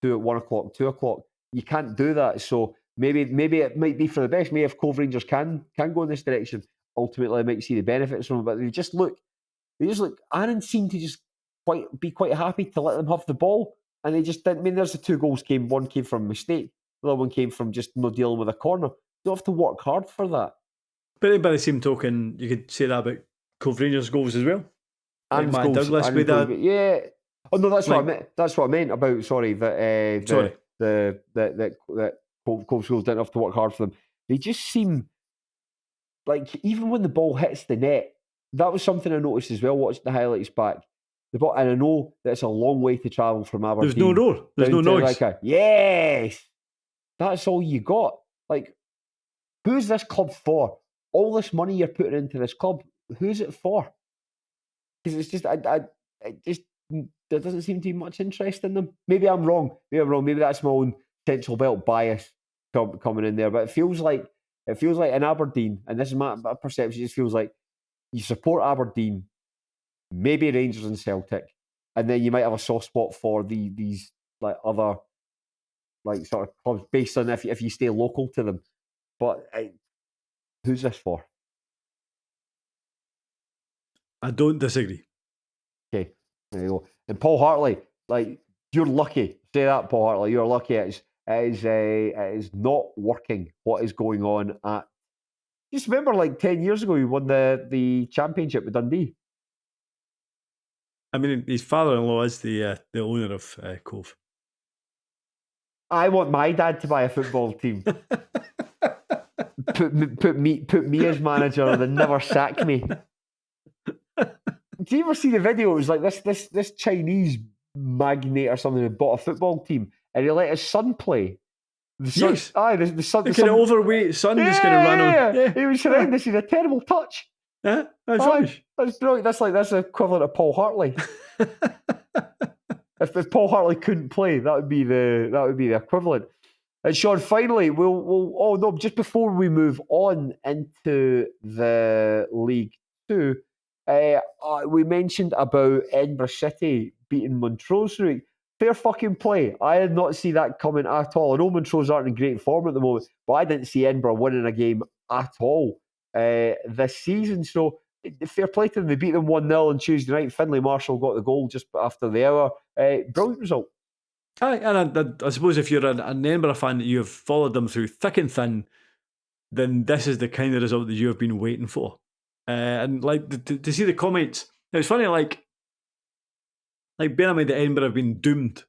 do at 1 o'clock, 2 o'clock, you can't do that. So maybe it might be for the best. Maybe if Cove Rangers can go in this direction, ultimately I might see the benefits from it. But they just look, Annan seemed to just be quite happy to let them have the ball. And they just didn't. I mean, there's the 2 goals came. One came from a mistake. The other one came from just not dealing with a corner. You don't have to work hard for that. But by the same token, you could say that about Cove Rangers goals as well. Annan's Matt goals, Douglas with that. Yeah. Oh no, that's what I meant. That's what I meant about. Sorry, that Cove schools didn't have to work hard for them. They just seem like even when the ball hits the net, that was something I noticed as well. Watching the highlights back, the ball, and I know that it's a long way to travel from Aberdeen. There's no roar. There's no noise. Yes, that's all you got. Like, who's this club for? All this money you're putting into this club, who's it for? Because it's just, there doesn't seem to be much interest in them. Maybe I'm wrong. Maybe that's my own Central Belt bias coming in there. But it feels like in Aberdeen, and this is my perception, it just feels like you support Aberdeen, maybe Rangers and Celtic, and then you might have a soft spot for these like other like sort of clubs based on if you stay local to them. But who's this for? I don't disagree. Okay, there you go. And Paul Hartley, like, you're lucky. Say that, Paul Hartley. You're lucky. It is not working. What is going on at? Just remember, like 10 years ago, he won the championship with Dundee. I mean, his father-in-law is the owner of Cove. I want my dad to buy a football team. put me as manager, and then never sack me. Do you ever see the video? It was like this Chinese magnate or something who bought a football team, and he let his son play. The son, yes, the son, the kind of overweight son just kind of ran on. Yeah, he was horrendous. He had a terrible touch. Yeah, that's rubbish. That's brilliant. That's the equivalent of Paul Hartley. If Paul Hartley couldn't play, that would be the equivalent. And Shaughan, finally, we'll just before we move on into the League Two, we mentioned about Edinburgh City beating Montrose this week. Fair fucking play. I did not see that coming at all. I know Montrose aren't in great form at the moment, but I didn't see Edinburgh winning a game at all this season. So fair play to them. They beat them 1-0 on Tuesday night. Finlay Marshall got the goal just after the hour. Brilliant result. Aye, and I suppose if you're an Edinburgh fan that you have followed them through thick and thin, then this is the kind of result that you have been waiting for. And like to see the comments, it was funny. Like bear in mind that Edinburgh have been doomed,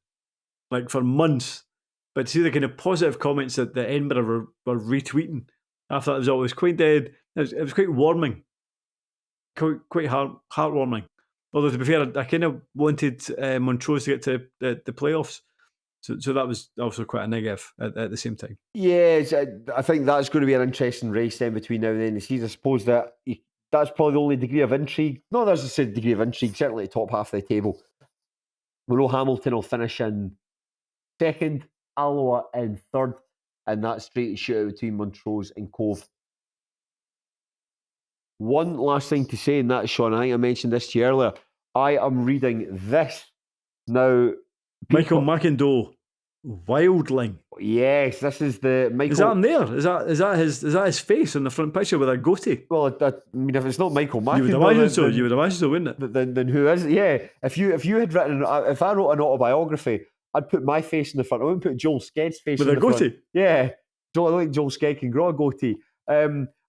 like for months. But to see the kind of positive comments that the Edinburgh were retweeting after that result was quite dead. It was quite warming, quite heartwarming. Although to be fair, I kind of wanted Montrose to get to the playoffs. So that was also quite a negative at the same time. Yeah, I think that's going to be an interesting race then between now and then the season. I suppose that's probably the only degree of intrigue. No, there's a degree of intrigue, certainly at the top half of the table. We know Hamilton will finish in second, Alloa in third, and that's straight shootout between Montrose and Cove. One last thing to say, and that's, Shaughan, I think I mentioned this to you earlier. I am reading this now. Michael McIndoe, Wildling. Yes, this is the Michael. Is that him there? Is that his face on the front picture with a goatee? Well, I mean, if it's not Michael McIndoe, you would imagine so. You would imagine so, wouldn't it? Then who is it? Yeah, if you had written, if I wrote an autobiography, I'd put my face in the front. I wouldn't put Joel Skedd's face with in a the goatee. Front. Yeah, I think Joel Skedd can grow a goatee.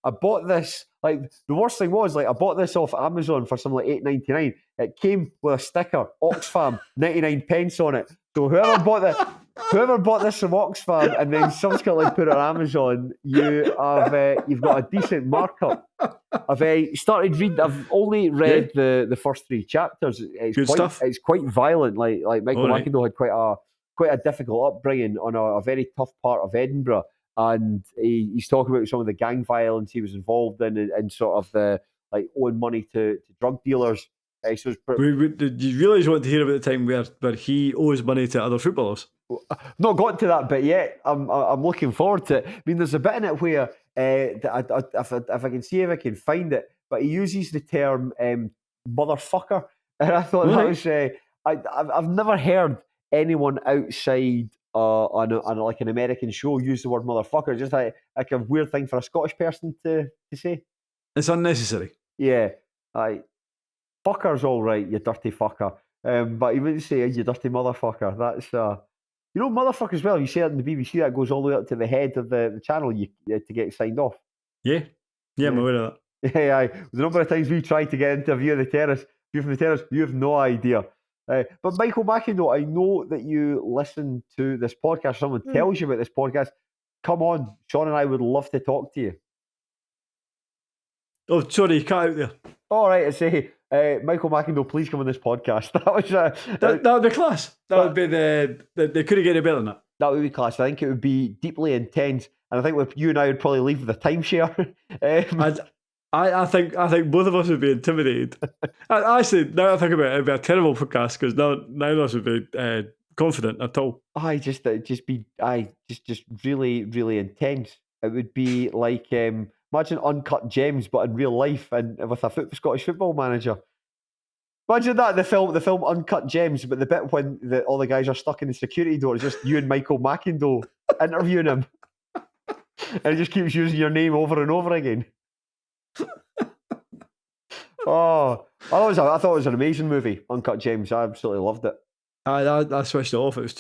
I bought this. Like, the worst thing was, like, I bought this off Amazon for something like $8.99. It came with a sticker, Oxfam, 99 pence on it. So whoever bought this from Oxfam and then subsequently put it on Amazon, you've got a decent markup. I've started reading. I've only read the first 3 chapters. It's Good quite, stuff. It's quite violent. Like Michael McIndoe had quite quite a difficult upbringing on a very tough part of Edinburgh. And he's talking about some of the gang violence he was involved in, and sort of the like owing money to drug dealers. So it's Did you realise you want to hear about the time where he owes money to other footballers? not got to that bit yet. I'm looking forward to it. I mean, there's a bit in it where if I can see if I can find it, but he uses the term motherfucker, and I thought that was I've never heard anyone outside on like an American show use the word motherfucker. It's just like a weird thing for a Scottish person to say. It's unnecessary. Yeah, fucker's all right, you dirty fucker. But he wouldn't say you dirty motherfucker. That's motherfucker as well. You say it in the BBC, that goes all the way up to the head of the channel to get signed off. Yeah, I'm aware of that. Yeah, the number of times we tried to get into a view from the terrace, you have no idea. But Michael McIndoe, I know that you listen to this podcast. Someone tells you about this podcast. Come on, Shaughan and I would love to talk to you. Oh, sorry, you cut out there. All right, I say, Michael McIndoe, please come on this podcast. That was that would be class. That would be they couldn't get any better than that. That would be class. I think it would be deeply intense, and I think with you and I would probably leave with a timeshare. I think both of us would be intimidated. Actually, now I think about it, it'd be a terrible podcast because neither of us would be confident at all. Just really, really intense. It would be like imagine Uncut Gems, but in real life and with a Scottish football manager. Imagine that, the film Uncut Gems, but the bit when all the guys are stuck in the security door is just you and Michael McIndoe interviewing him, and he just keeps using your name over and over again. Oh, I thought it was an amazing movie, Uncut Gems. I absolutely loved it. I switched it off. It was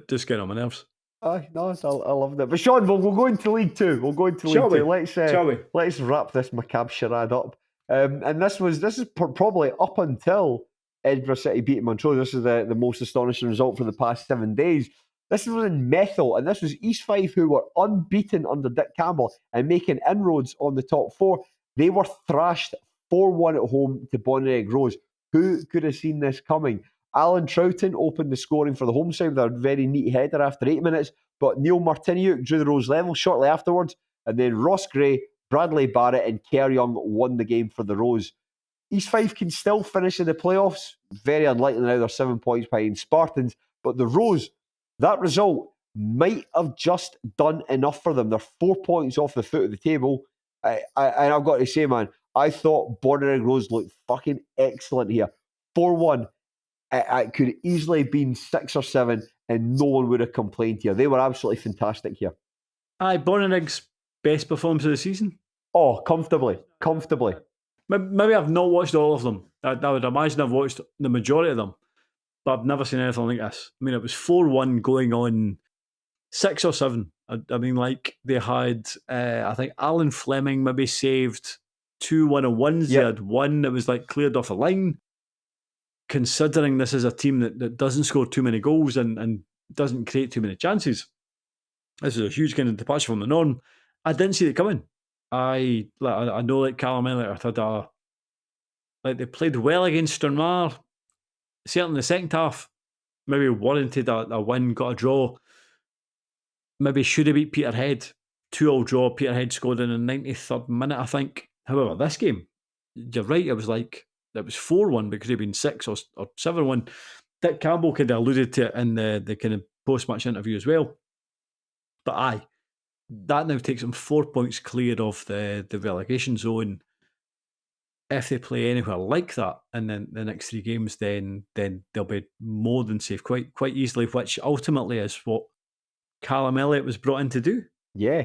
just getting on my nerves. I loved it. But Shaughan, we'll go into League Two. We'll go into League Two. Shall we? Let's wrap this macabre charade up. And this is probably up until Edinburgh City beating Montrose. This is the most astonishing result for the past 7 days. This was in Methil, and this was East Fife, who were unbeaten under Dick Campbell and making inroads on the top four. They were thrashed 4-1 at home to Bonnyrigg Rose. Who could have seen this coming? Alan Troughton opened the scoring for the home side with a very neat header after 8 minutes, but Neil Martiniuk drew the Rose level shortly afterwards, and then Ross Gray, Bradley Barrett and Kerr Young won the game for the Rose. East Fife can still finish in the playoffs. Very unlikely now, they're 7 points behind Spartans, but the Rose, that result might have just done enough for them. They're 4 points off the foot of the table. And I've got to say, man, I thought Bonnyrigg Rose looked fucking excellent here. 4-1. It could easily have been 6 or 7, and no one would have complained here. They were absolutely fantastic here. Bonnyrig's best performance of the season? Oh, comfortably. Maybe I've not watched all of them. I would imagine I've watched the majority of them, but I've never seen anything like this. I mean, it was 4-1 going on 6 or 7. I mean, like, they had, I think Alan Fleming maybe saved 2 1-on-1s. They had one that was like cleared off a line. Considering this is a team that doesn't score too many goals and doesn't create too many chances, this is a huge kind of departure from the norm. I didn't see it coming. I know like Callum Elliott had they played well against Stranraer. Certainly in the second half, maybe warranted a win, got a draw. Maybe should have beat Peterhead. 2-2 draw. Peterhead scored in the 93rd minute, I think. However, this game, you're right, it was 4-1 because it'd been 6 or 7-1. Dick Campbell kind of alluded to it in the kind of post-match interview as well. But that now takes them 4 points clear of the relegation zone. If they play anywhere like that in the next 3 games, then they'll be more than safe quite easily, which ultimately is what Callum Elliott was brought in to do. Yeah,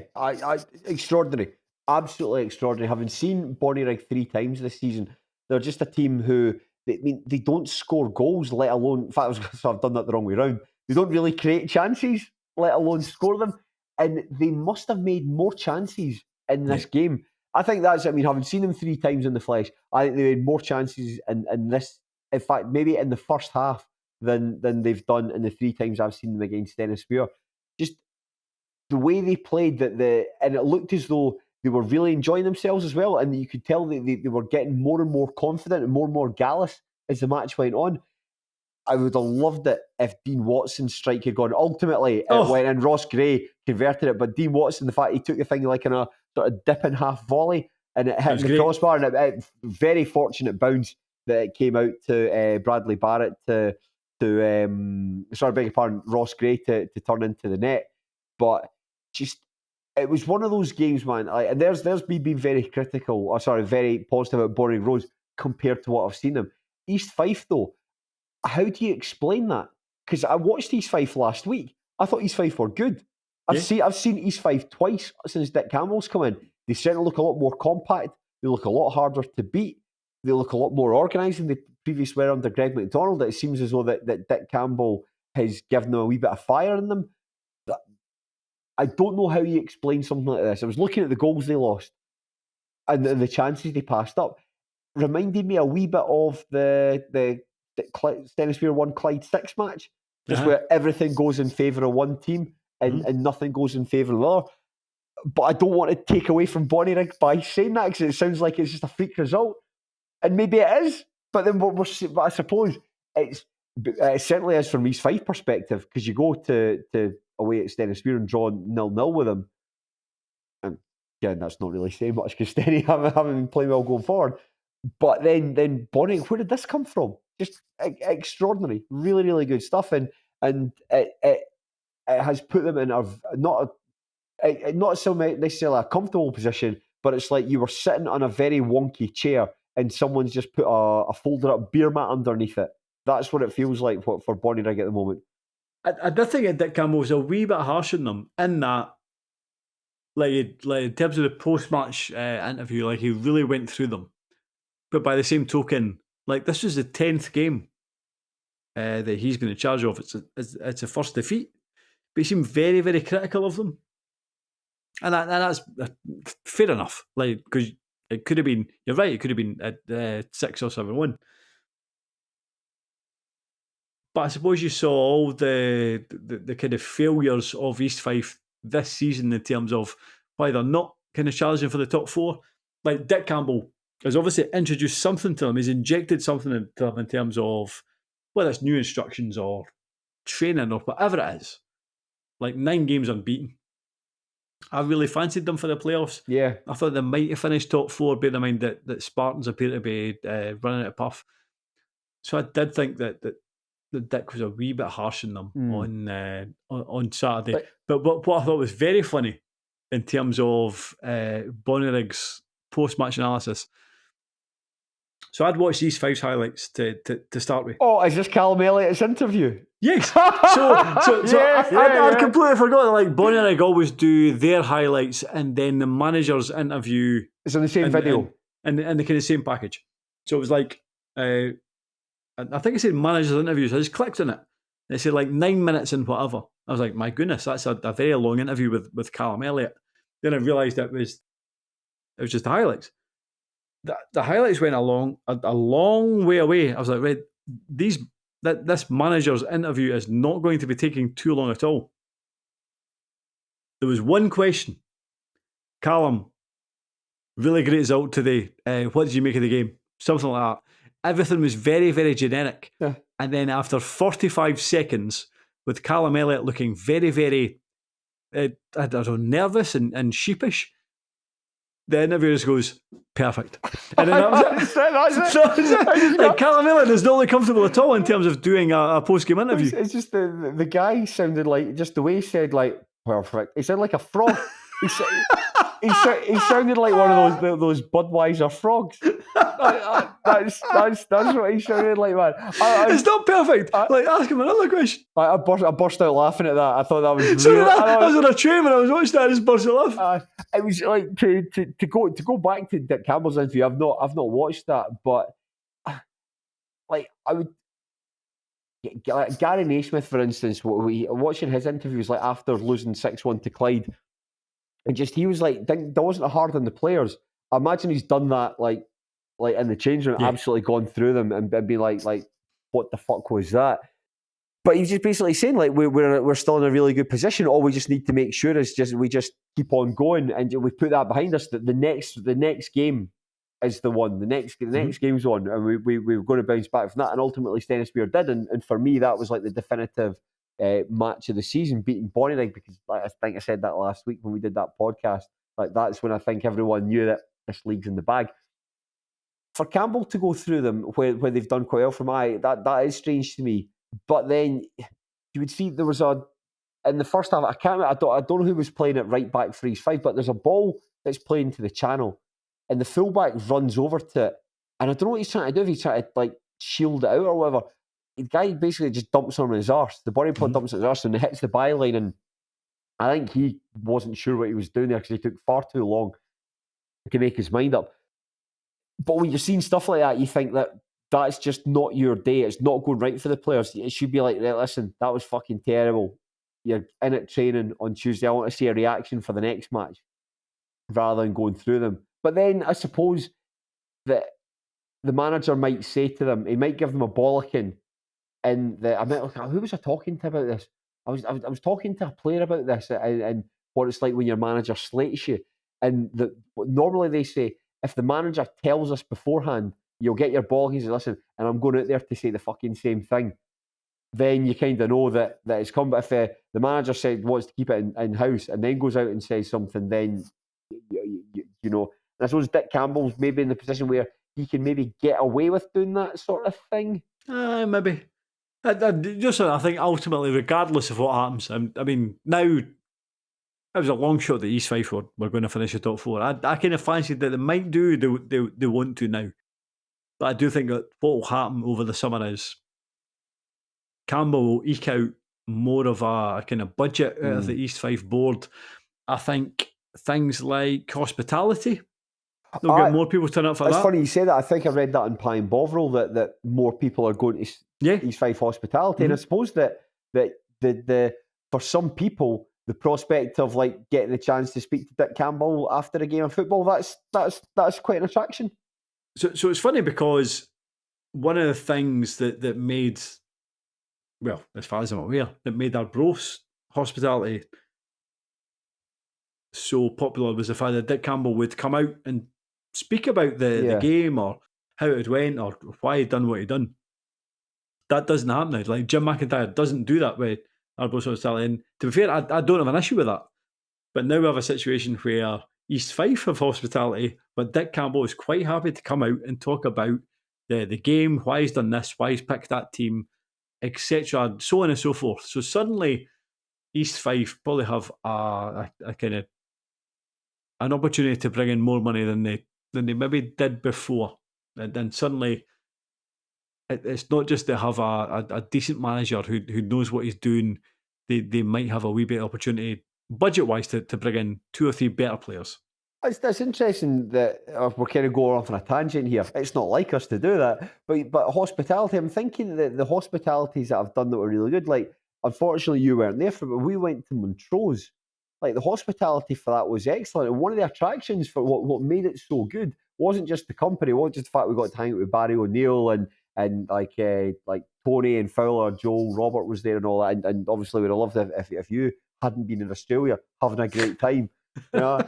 extraordinary. Absolutely extraordinary. Having seen Bonnyrigg 3 times this season, they're just a team who, they don't score goals, let alone, in fact, I've done that the wrong way around. They don't really create chances, let alone score them. And they must have made more chances in this game. I think having seen them 3 times in the flesh, I think they made more chances in this, in fact, maybe in the first half than they've done in the 3 times I've seen them against Dennismuir. Just the way they played, and it looked as though they were really enjoying themselves as well, and you could tell they were getting more and more confident and more gallus as the match went on. I would have loved it if Dean Watson's strike had gone. Ultimately, it Oh. went and Ross Gray converted it. But Dean Watson, the fact he took the thing like in a sort of dip and half volley and it hit was the great. crossbar, and it very fortunate bounce that it came out to Bradley Barrett to sorry, beg your pardon, Ross Gray to turn into the net. But just it was one of those games, man. Like, and there's me being very critical, or sorry, very positive about Bonnyrigg Rose compared to what I've seen them. East Fife, though, how do you explain that? Because I watched East Fife last week. I thought East Fife were good. I've seen East Fife twice since Dick Campbell's come in. They certainly look a lot more compact. They look a lot harder to beat. They look a lot more organised than they previously were under Greg McDonald. It seems as though that Dick Campbell has given them a wee bit of fire in them. I don't know how you explain something like this. I was looking at the goals they lost and the chances they passed up. Reminded me a wee bit of the Stennispear 1 Clyde 6 match, just where everything goes in favour of one team and nothing goes in favour of the other. But I don't want to take away from Bonnyrigg by saying that, because it sounds like it's just a freak result. And maybe it is, but then but I suppose it certainly is from East Fife perspective, because you go to away at Stennispear and draw 0-0 with them. And again, that's not really saying much because Stenny haven't been playing well going forward. But then Bonnyrigg, where did this come from? Just extraordinary, really, really good stuff, and it has put them in not necessarily a comfortable position, but it's like you were sitting on a very wonky chair and someone's just put a folded up beer mat underneath it. That's what it feels like for Bonnyrigg at the moment. I did think that Dick Campbell was a wee bit harsh on them in that, like in terms of the post-match interview, like he really went through them. But by the same token, like this was the 10th game that he's going to charge of. It's a first defeat, but he seemed very, very critical of them, and that's fair enough. Like, because it could have been, you're right, it could have been at 6 or 7-1. But I suppose you saw all the kind of failures of East Fife this season in terms of why they're not kind of challenging for the top four. Like Dick Campbell has obviously introduced something to them. He's injected something into them in terms of whether it's new instructions or training or whatever it is. Like 9 games unbeaten. I really fancied them for the playoffs. Yeah. I thought they might have finished top 4, bearing in mind that Spartans appear to be running out of puff. So I did think that Dick was a wee bit harsh on them on Saturday. But what I thought was very funny in terms of Bonnyrigg's post-match analysis. So I'd watched East Fife's highlights to start with. Oh, is this Callum Elliott's interview? Yes. I'd completely forgotten. Like Bonnyrigg always do their highlights and then the manager's interview. It's in the same video. And the kind of same package. So it was like, I think it said manager's interviews. I just clicked on it. And it said like 9 minutes and whatever. I was like, my goodness, that's a very long interview with Callum Elliott. Then I realised it was just the highlights. The highlights went a long way away. I was like, right, this manager's interview is not going to be taking too long at all. There was one question. Callum, really great result today. What did you make of the game? Something like that. Everything was very, very generic. Yeah. And then after 45 seconds, with Callum Elliott looking very, very, I don't know, nervous and sheepish, the interviewer just goes, perfect. And then that was it. Like, Callum Elliott is not really comfortable at all in terms of doing a post-game interview. It's just the guy sounded like, just the way he said, like, perfect. He sounded like a frog. He sounded like one of those Budweiser frogs. That's what he sounded like, man. It's not perfect. Like, ask him another question. I burst out laughing at that. I thought that was really... I was on a train when I was watching that. I just burst out laughing. It was like, to go back to Dick Campbell's interview, I've not watched that, but like, I would... Gary Naismith, for instance, watching his interviews like after losing 6-1 to Clyde, and just he was like, that wasn't hard on the players. I imagine he's done that like in the change room, absolutely gone through them and be like, what the fuck was that? But he's just basically saying like we're still in a really good position. All we just need to make sure is we just keep on going and we put that behind us. That the next game is the one. The next game's on, and we were going to bounce back from that. And ultimately, Stennismuir did. And for me, that was like the definitive match of the season, beating Bonnyrigg, because like, I think I said that last week when we did that podcast. Like that's when I think everyone knew that this league's in the bag. For Campbell to go through them where they've done quite well from that is strange to me. But then you would see there was in the first half, I don't know who was playing it right back for East Fife, but there's a ball that's playing to the channel, and the fullback runs over to it, and I don't know what he's trying to do. If he's trying to like shield it out or whatever, the guy basically just dumps on his arse. The body pod dumps on his arse and it hits the byline, and I think he wasn't sure what he was doing there because he took far too long to make his mind up. But when you're seeing stuff like that, you think that that's just not your day. It's not going right for the players. It should be like, listen, that was fucking terrible. You're in at training on Tuesday. I want to see a reaction for the next match rather than going through them. But then I suppose that the manager might say to them, he might give them a bollocking. And who was I talking to about this? I was talking to a player about this and what it's like when your manager slates you. And normally they say, if the manager tells us beforehand, you'll get your bollocking. Listen, and I'm going out there to say the fucking same thing. Then you kind of know that it's come. But if the manager wants to keep it in house and then goes out and says something, then you know. And I suppose Dick Campbell's maybe in the position where he can maybe get away with doing that sort of thing. Maybe. I think ultimately, regardless of what happens, I mean, now it was a long shot that East Fife were going to finish the top four. I kind of fancied that they might do. They want to now, but I do think that what will happen over the summer is Campbell will eke out more of a kind of budget out of the East Fife board. I think things like hospitality, they'll get more people turn up for that. It's funny you say that. I think I read that in Pine Bovril that more people are going to East Fife hospitality. And I suppose that the for some people, the prospect of like getting the chance to speak to Dick Campbell after a game of football, that's quite an attraction. So it's funny because one of the things that made, well, as far as I'm aware, that made Arbroath hospitality so popular was the fact that Dick Campbell would come out and speak about the game or how it went or why he'd done what he'd done. That doesn't happen now. Like Jim McIntyre doesn't do that with Arbroath hospitality. And to be fair, I don't have an issue with that. But now we have a situation where East Fife have hospitality, but Dick Campbell is quite happy to come out and talk about the game, why he's done this, why he's picked that team, etc., so on and so forth. So suddenly, East Fife probably have a kind of an opportunity to bring in more money than they maybe did before. And then suddenly, it's not just to have a decent manager who knows what he's doing. They might have a wee bit of opportunity budget-wise to bring in 2 or 3 better players. It's interesting that we're kind of going off on a tangent here. It's not like us to do that, but hospitality. I'm thinking that the hospitalities that I've done that were really good. Like, unfortunately, you weren't there for it, but we went to Montrose. Like, the hospitality for that was excellent, and one of the attractions for what made it so good wasn't just the company. It wasn't just the fact we got to hang out with Barry O'Neill and like Tony and Fowler, Joel, Robert was there and all that, and obviously we'd have loved it if you hadn't been in Australia having a great time. You know?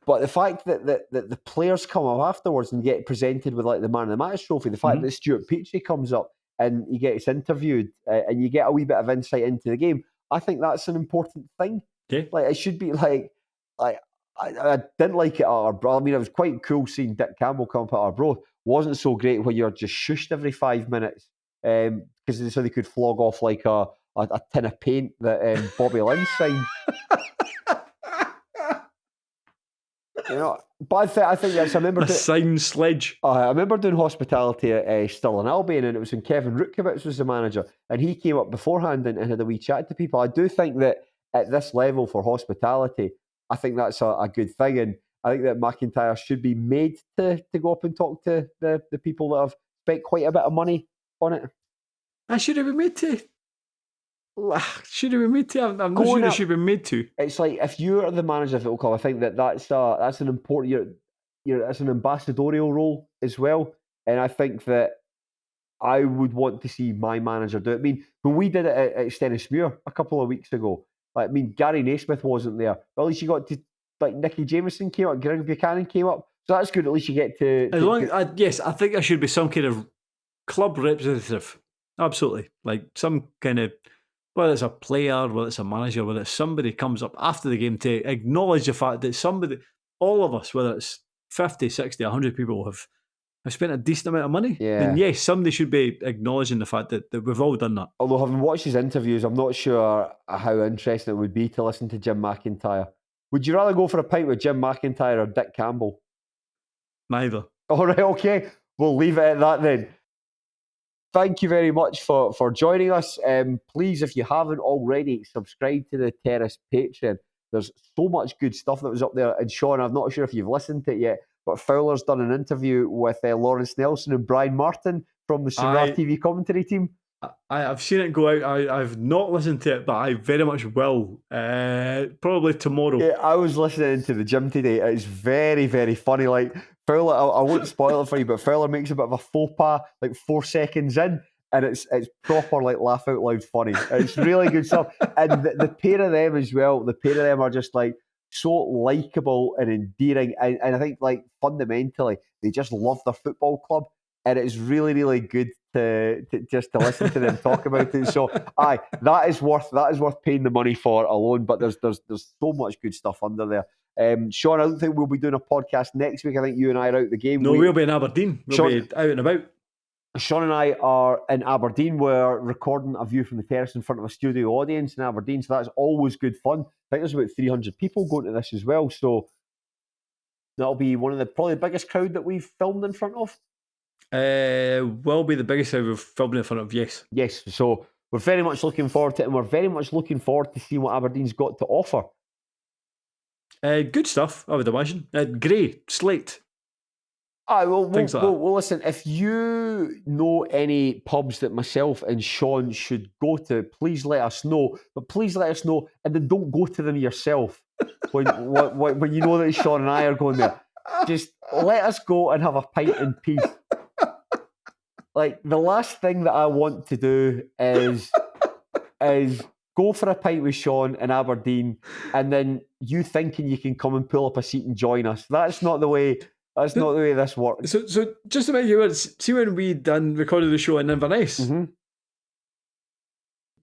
But the fact that the players come up afterwards and get presented with like the Man of the Match trophy, the fact that Stuart Peachey comes up and he gets interviewed and you get a wee bit of insight into the game, I think that's an important thing. Yeah. Like, it should be like I didn't like it at Arbroath. I mean, it was quite cool seeing Dick Campbell come up at Arbroath. Wasn't so great when you're just shushed every 5 minutes because so they could flog off like a tin of paint that Bobby Lynn signed. You know, but I think yes, I remember signed sledge. I remember doing hospitality at Stirling Albion, and it was when Kevin Rutkiewicz was the manager, and he came up beforehand and had a wee chat to people. I do think that at this level for hospitality, I think that's a good thing, and I think that McIntyre should be made to go up and talk to the people that have spent quite a bit of money on it. I should have been made to. Should have been made to. I'm not sure it should be made to. It's like if you're the manager of the club, I think that's an important. It's an ambassadorial role as well, and I think that I would want to see my manager do it. I mean, when we did it at Stennismuir a couple of weeks ago, like, I mean, Gary Naismith wasn't there, but at least you got to, like, Nicky Jameson came up, Greg Buchanan came up, So that's good. At least you get to. As long yes, I think there should be some kind of club representative. Absolutely, like some kind of, whether it's a player, whether it's a manager, whether it's somebody comes up after the game to acknowledge the fact that somebody, all of us, whether it's 50, 60, 100 people have spent a decent amount of money, then Yeah. yes, somebody should be acknowledging the fact that we've all done that. Although having watched his interviews, I'm not sure how interesting it would be to listen to Jim McIntyre. Would you rather go for a pint with Jim McIntyre or Dick Campbell? Neither. All right, okay. We'll leave it at that then. Thank you very much for joining us. Please, if you haven't already, subscribe to the Terrace Patreon. There's so much good stuff that was up there. And Shaughan, I'm not sure if you've listened to it yet, but Fowler's done an interview with Lawrence Nelson and Brian Martin from the Sunrise TV commentary team. I've seen it go out. I've not listened to it, but I very much will. Probably tomorrow. Yeah, I was listening to the gym today. It's very, very funny. Like Fowler, I won't spoil it for you, but Fowler makes a bit of a faux pas like 4 seconds in, and it's proper like laugh out loud funny. It's really good stuff. And the pair of them as well. The pair of them are just like so likable and endearing, and I think like fundamentally they just love their football club. And it's really, really good to just to listen to them talk about it. So, that is worth paying the money for alone. But there's so much good stuff under there. Shaughan, I don't think we'll be doing a podcast next week. I think you and I are out the game. No, we'll be in Aberdeen. We'll be out and about. Shaughan and I are in Aberdeen. We're recording a view from the terrace in front of a studio audience in Aberdeen. So that's always good fun. I think there's about 300 people going to this as well. So that'll be one of the probably the biggest crowd that we've filmed in front of. Will be the biggest I've ever filmed in front of, yes. Yes, so we're very much looking forward to it, and we're very much looking forward to seeing what Aberdeen's got to offer. Good stuff, I would imagine. Grey, slate. Well, listen, if you know any pubs that myself and Shaughan should go to, please let us know. But please let us know, and then don't go to them yourself when you know that Shaughan and I are going there. Just let us go and have a pint in peace. Like, the last thing that I want to do is go for a pint with Shaughan in Aberdeen, and then you thinking you can come and pull up a seat and join us. That's not the way. That's not the way this works. So just to make you aware, see when we recorded the show in Inverness. Mm-hmm.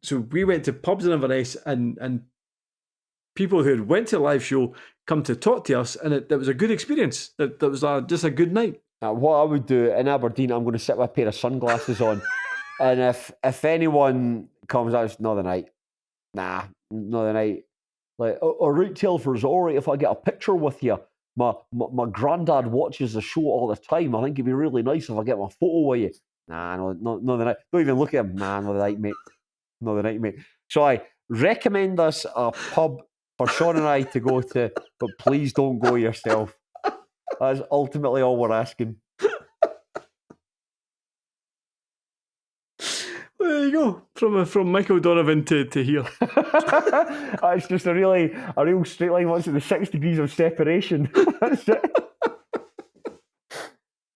So we went to pubs in Inverness, and people who had went to the live show come to talk to us, and it was a good experience. That was just a good night. What I would do in Aberdeen, I'm going to sit with a pair of sunglasses on, and if anyone comes out, it's not the night. Nah, not the night. Like, right, Telfer's all right if I get a picture with you. My granddad watches the show all the time. I think it'd be really nice if I get my photo with you. Nah, no, the night. Don't even look at him. Nah, no, the night, mate. No, the night, mate. So I recommend us a pub for Shaughan and I to go to, but please don't go yourself. That's ultimately all we're asking. There you go. From Michael Donovan to here. It's just a real straight line. What's it? The 6 degrees of separation. That's it.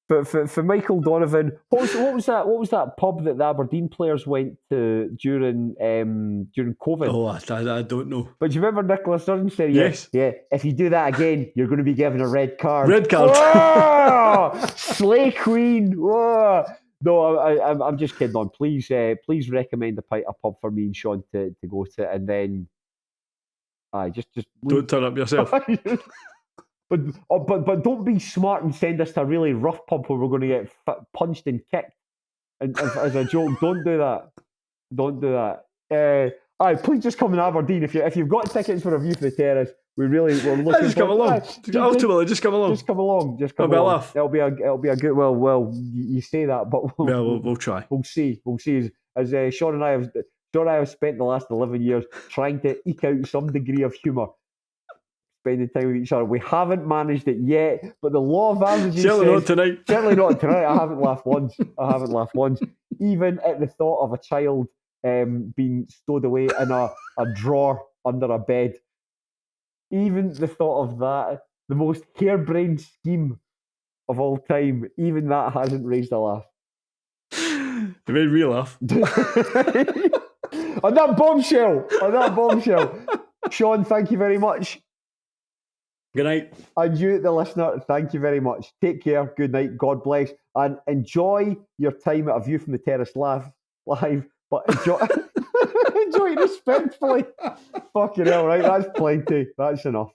But for Michael Donovan, what was that pub that the Aberdeen players went to during COVID? Oh, I don't know. But do you remember Nicola Sturgeon said, yes, yeah, if you do that again, you're going to be given a red card. Red card. Whoa! Slay Queen. Whoa! No, I'm just kidding on. Please recommend a pub for me and Shaughan to go to, and then just don't turn up yourself. But don't be smart and send us to a really rough pub where we're going to get punched and kicked. And as a joke, don't do that. Don't do that. Please just come in Aberdeen if you've got tickets for a view for the terrace. We're looking. Just come along. Ultimately, just come along. Just come along. It'll be a good. Well, you say that, but we'll try. We'll see. As Shaughan and I have spent the last 11 years trying to eke out some degree of humour. Spending time with each other. We haven't managed it yet, but the law of averages certainly not tonight. Certainly not tonight. I haven't laughed once. Even at the thought of a child being stowed away in a drawer under a bed. Even the thought of that, the most harebrained scheme of all time, even that hasn't raised a laugh. It made me laugh. On that bombshell. Shaughan, thank you very much. Good night. And you, the listener, thank you very much. Take care. Good night. God bless. And enjoy your time at A View from the Terrace live. But enjoy, enjoy it respectfully. Fucking hell, right? That's plenty. That's enough.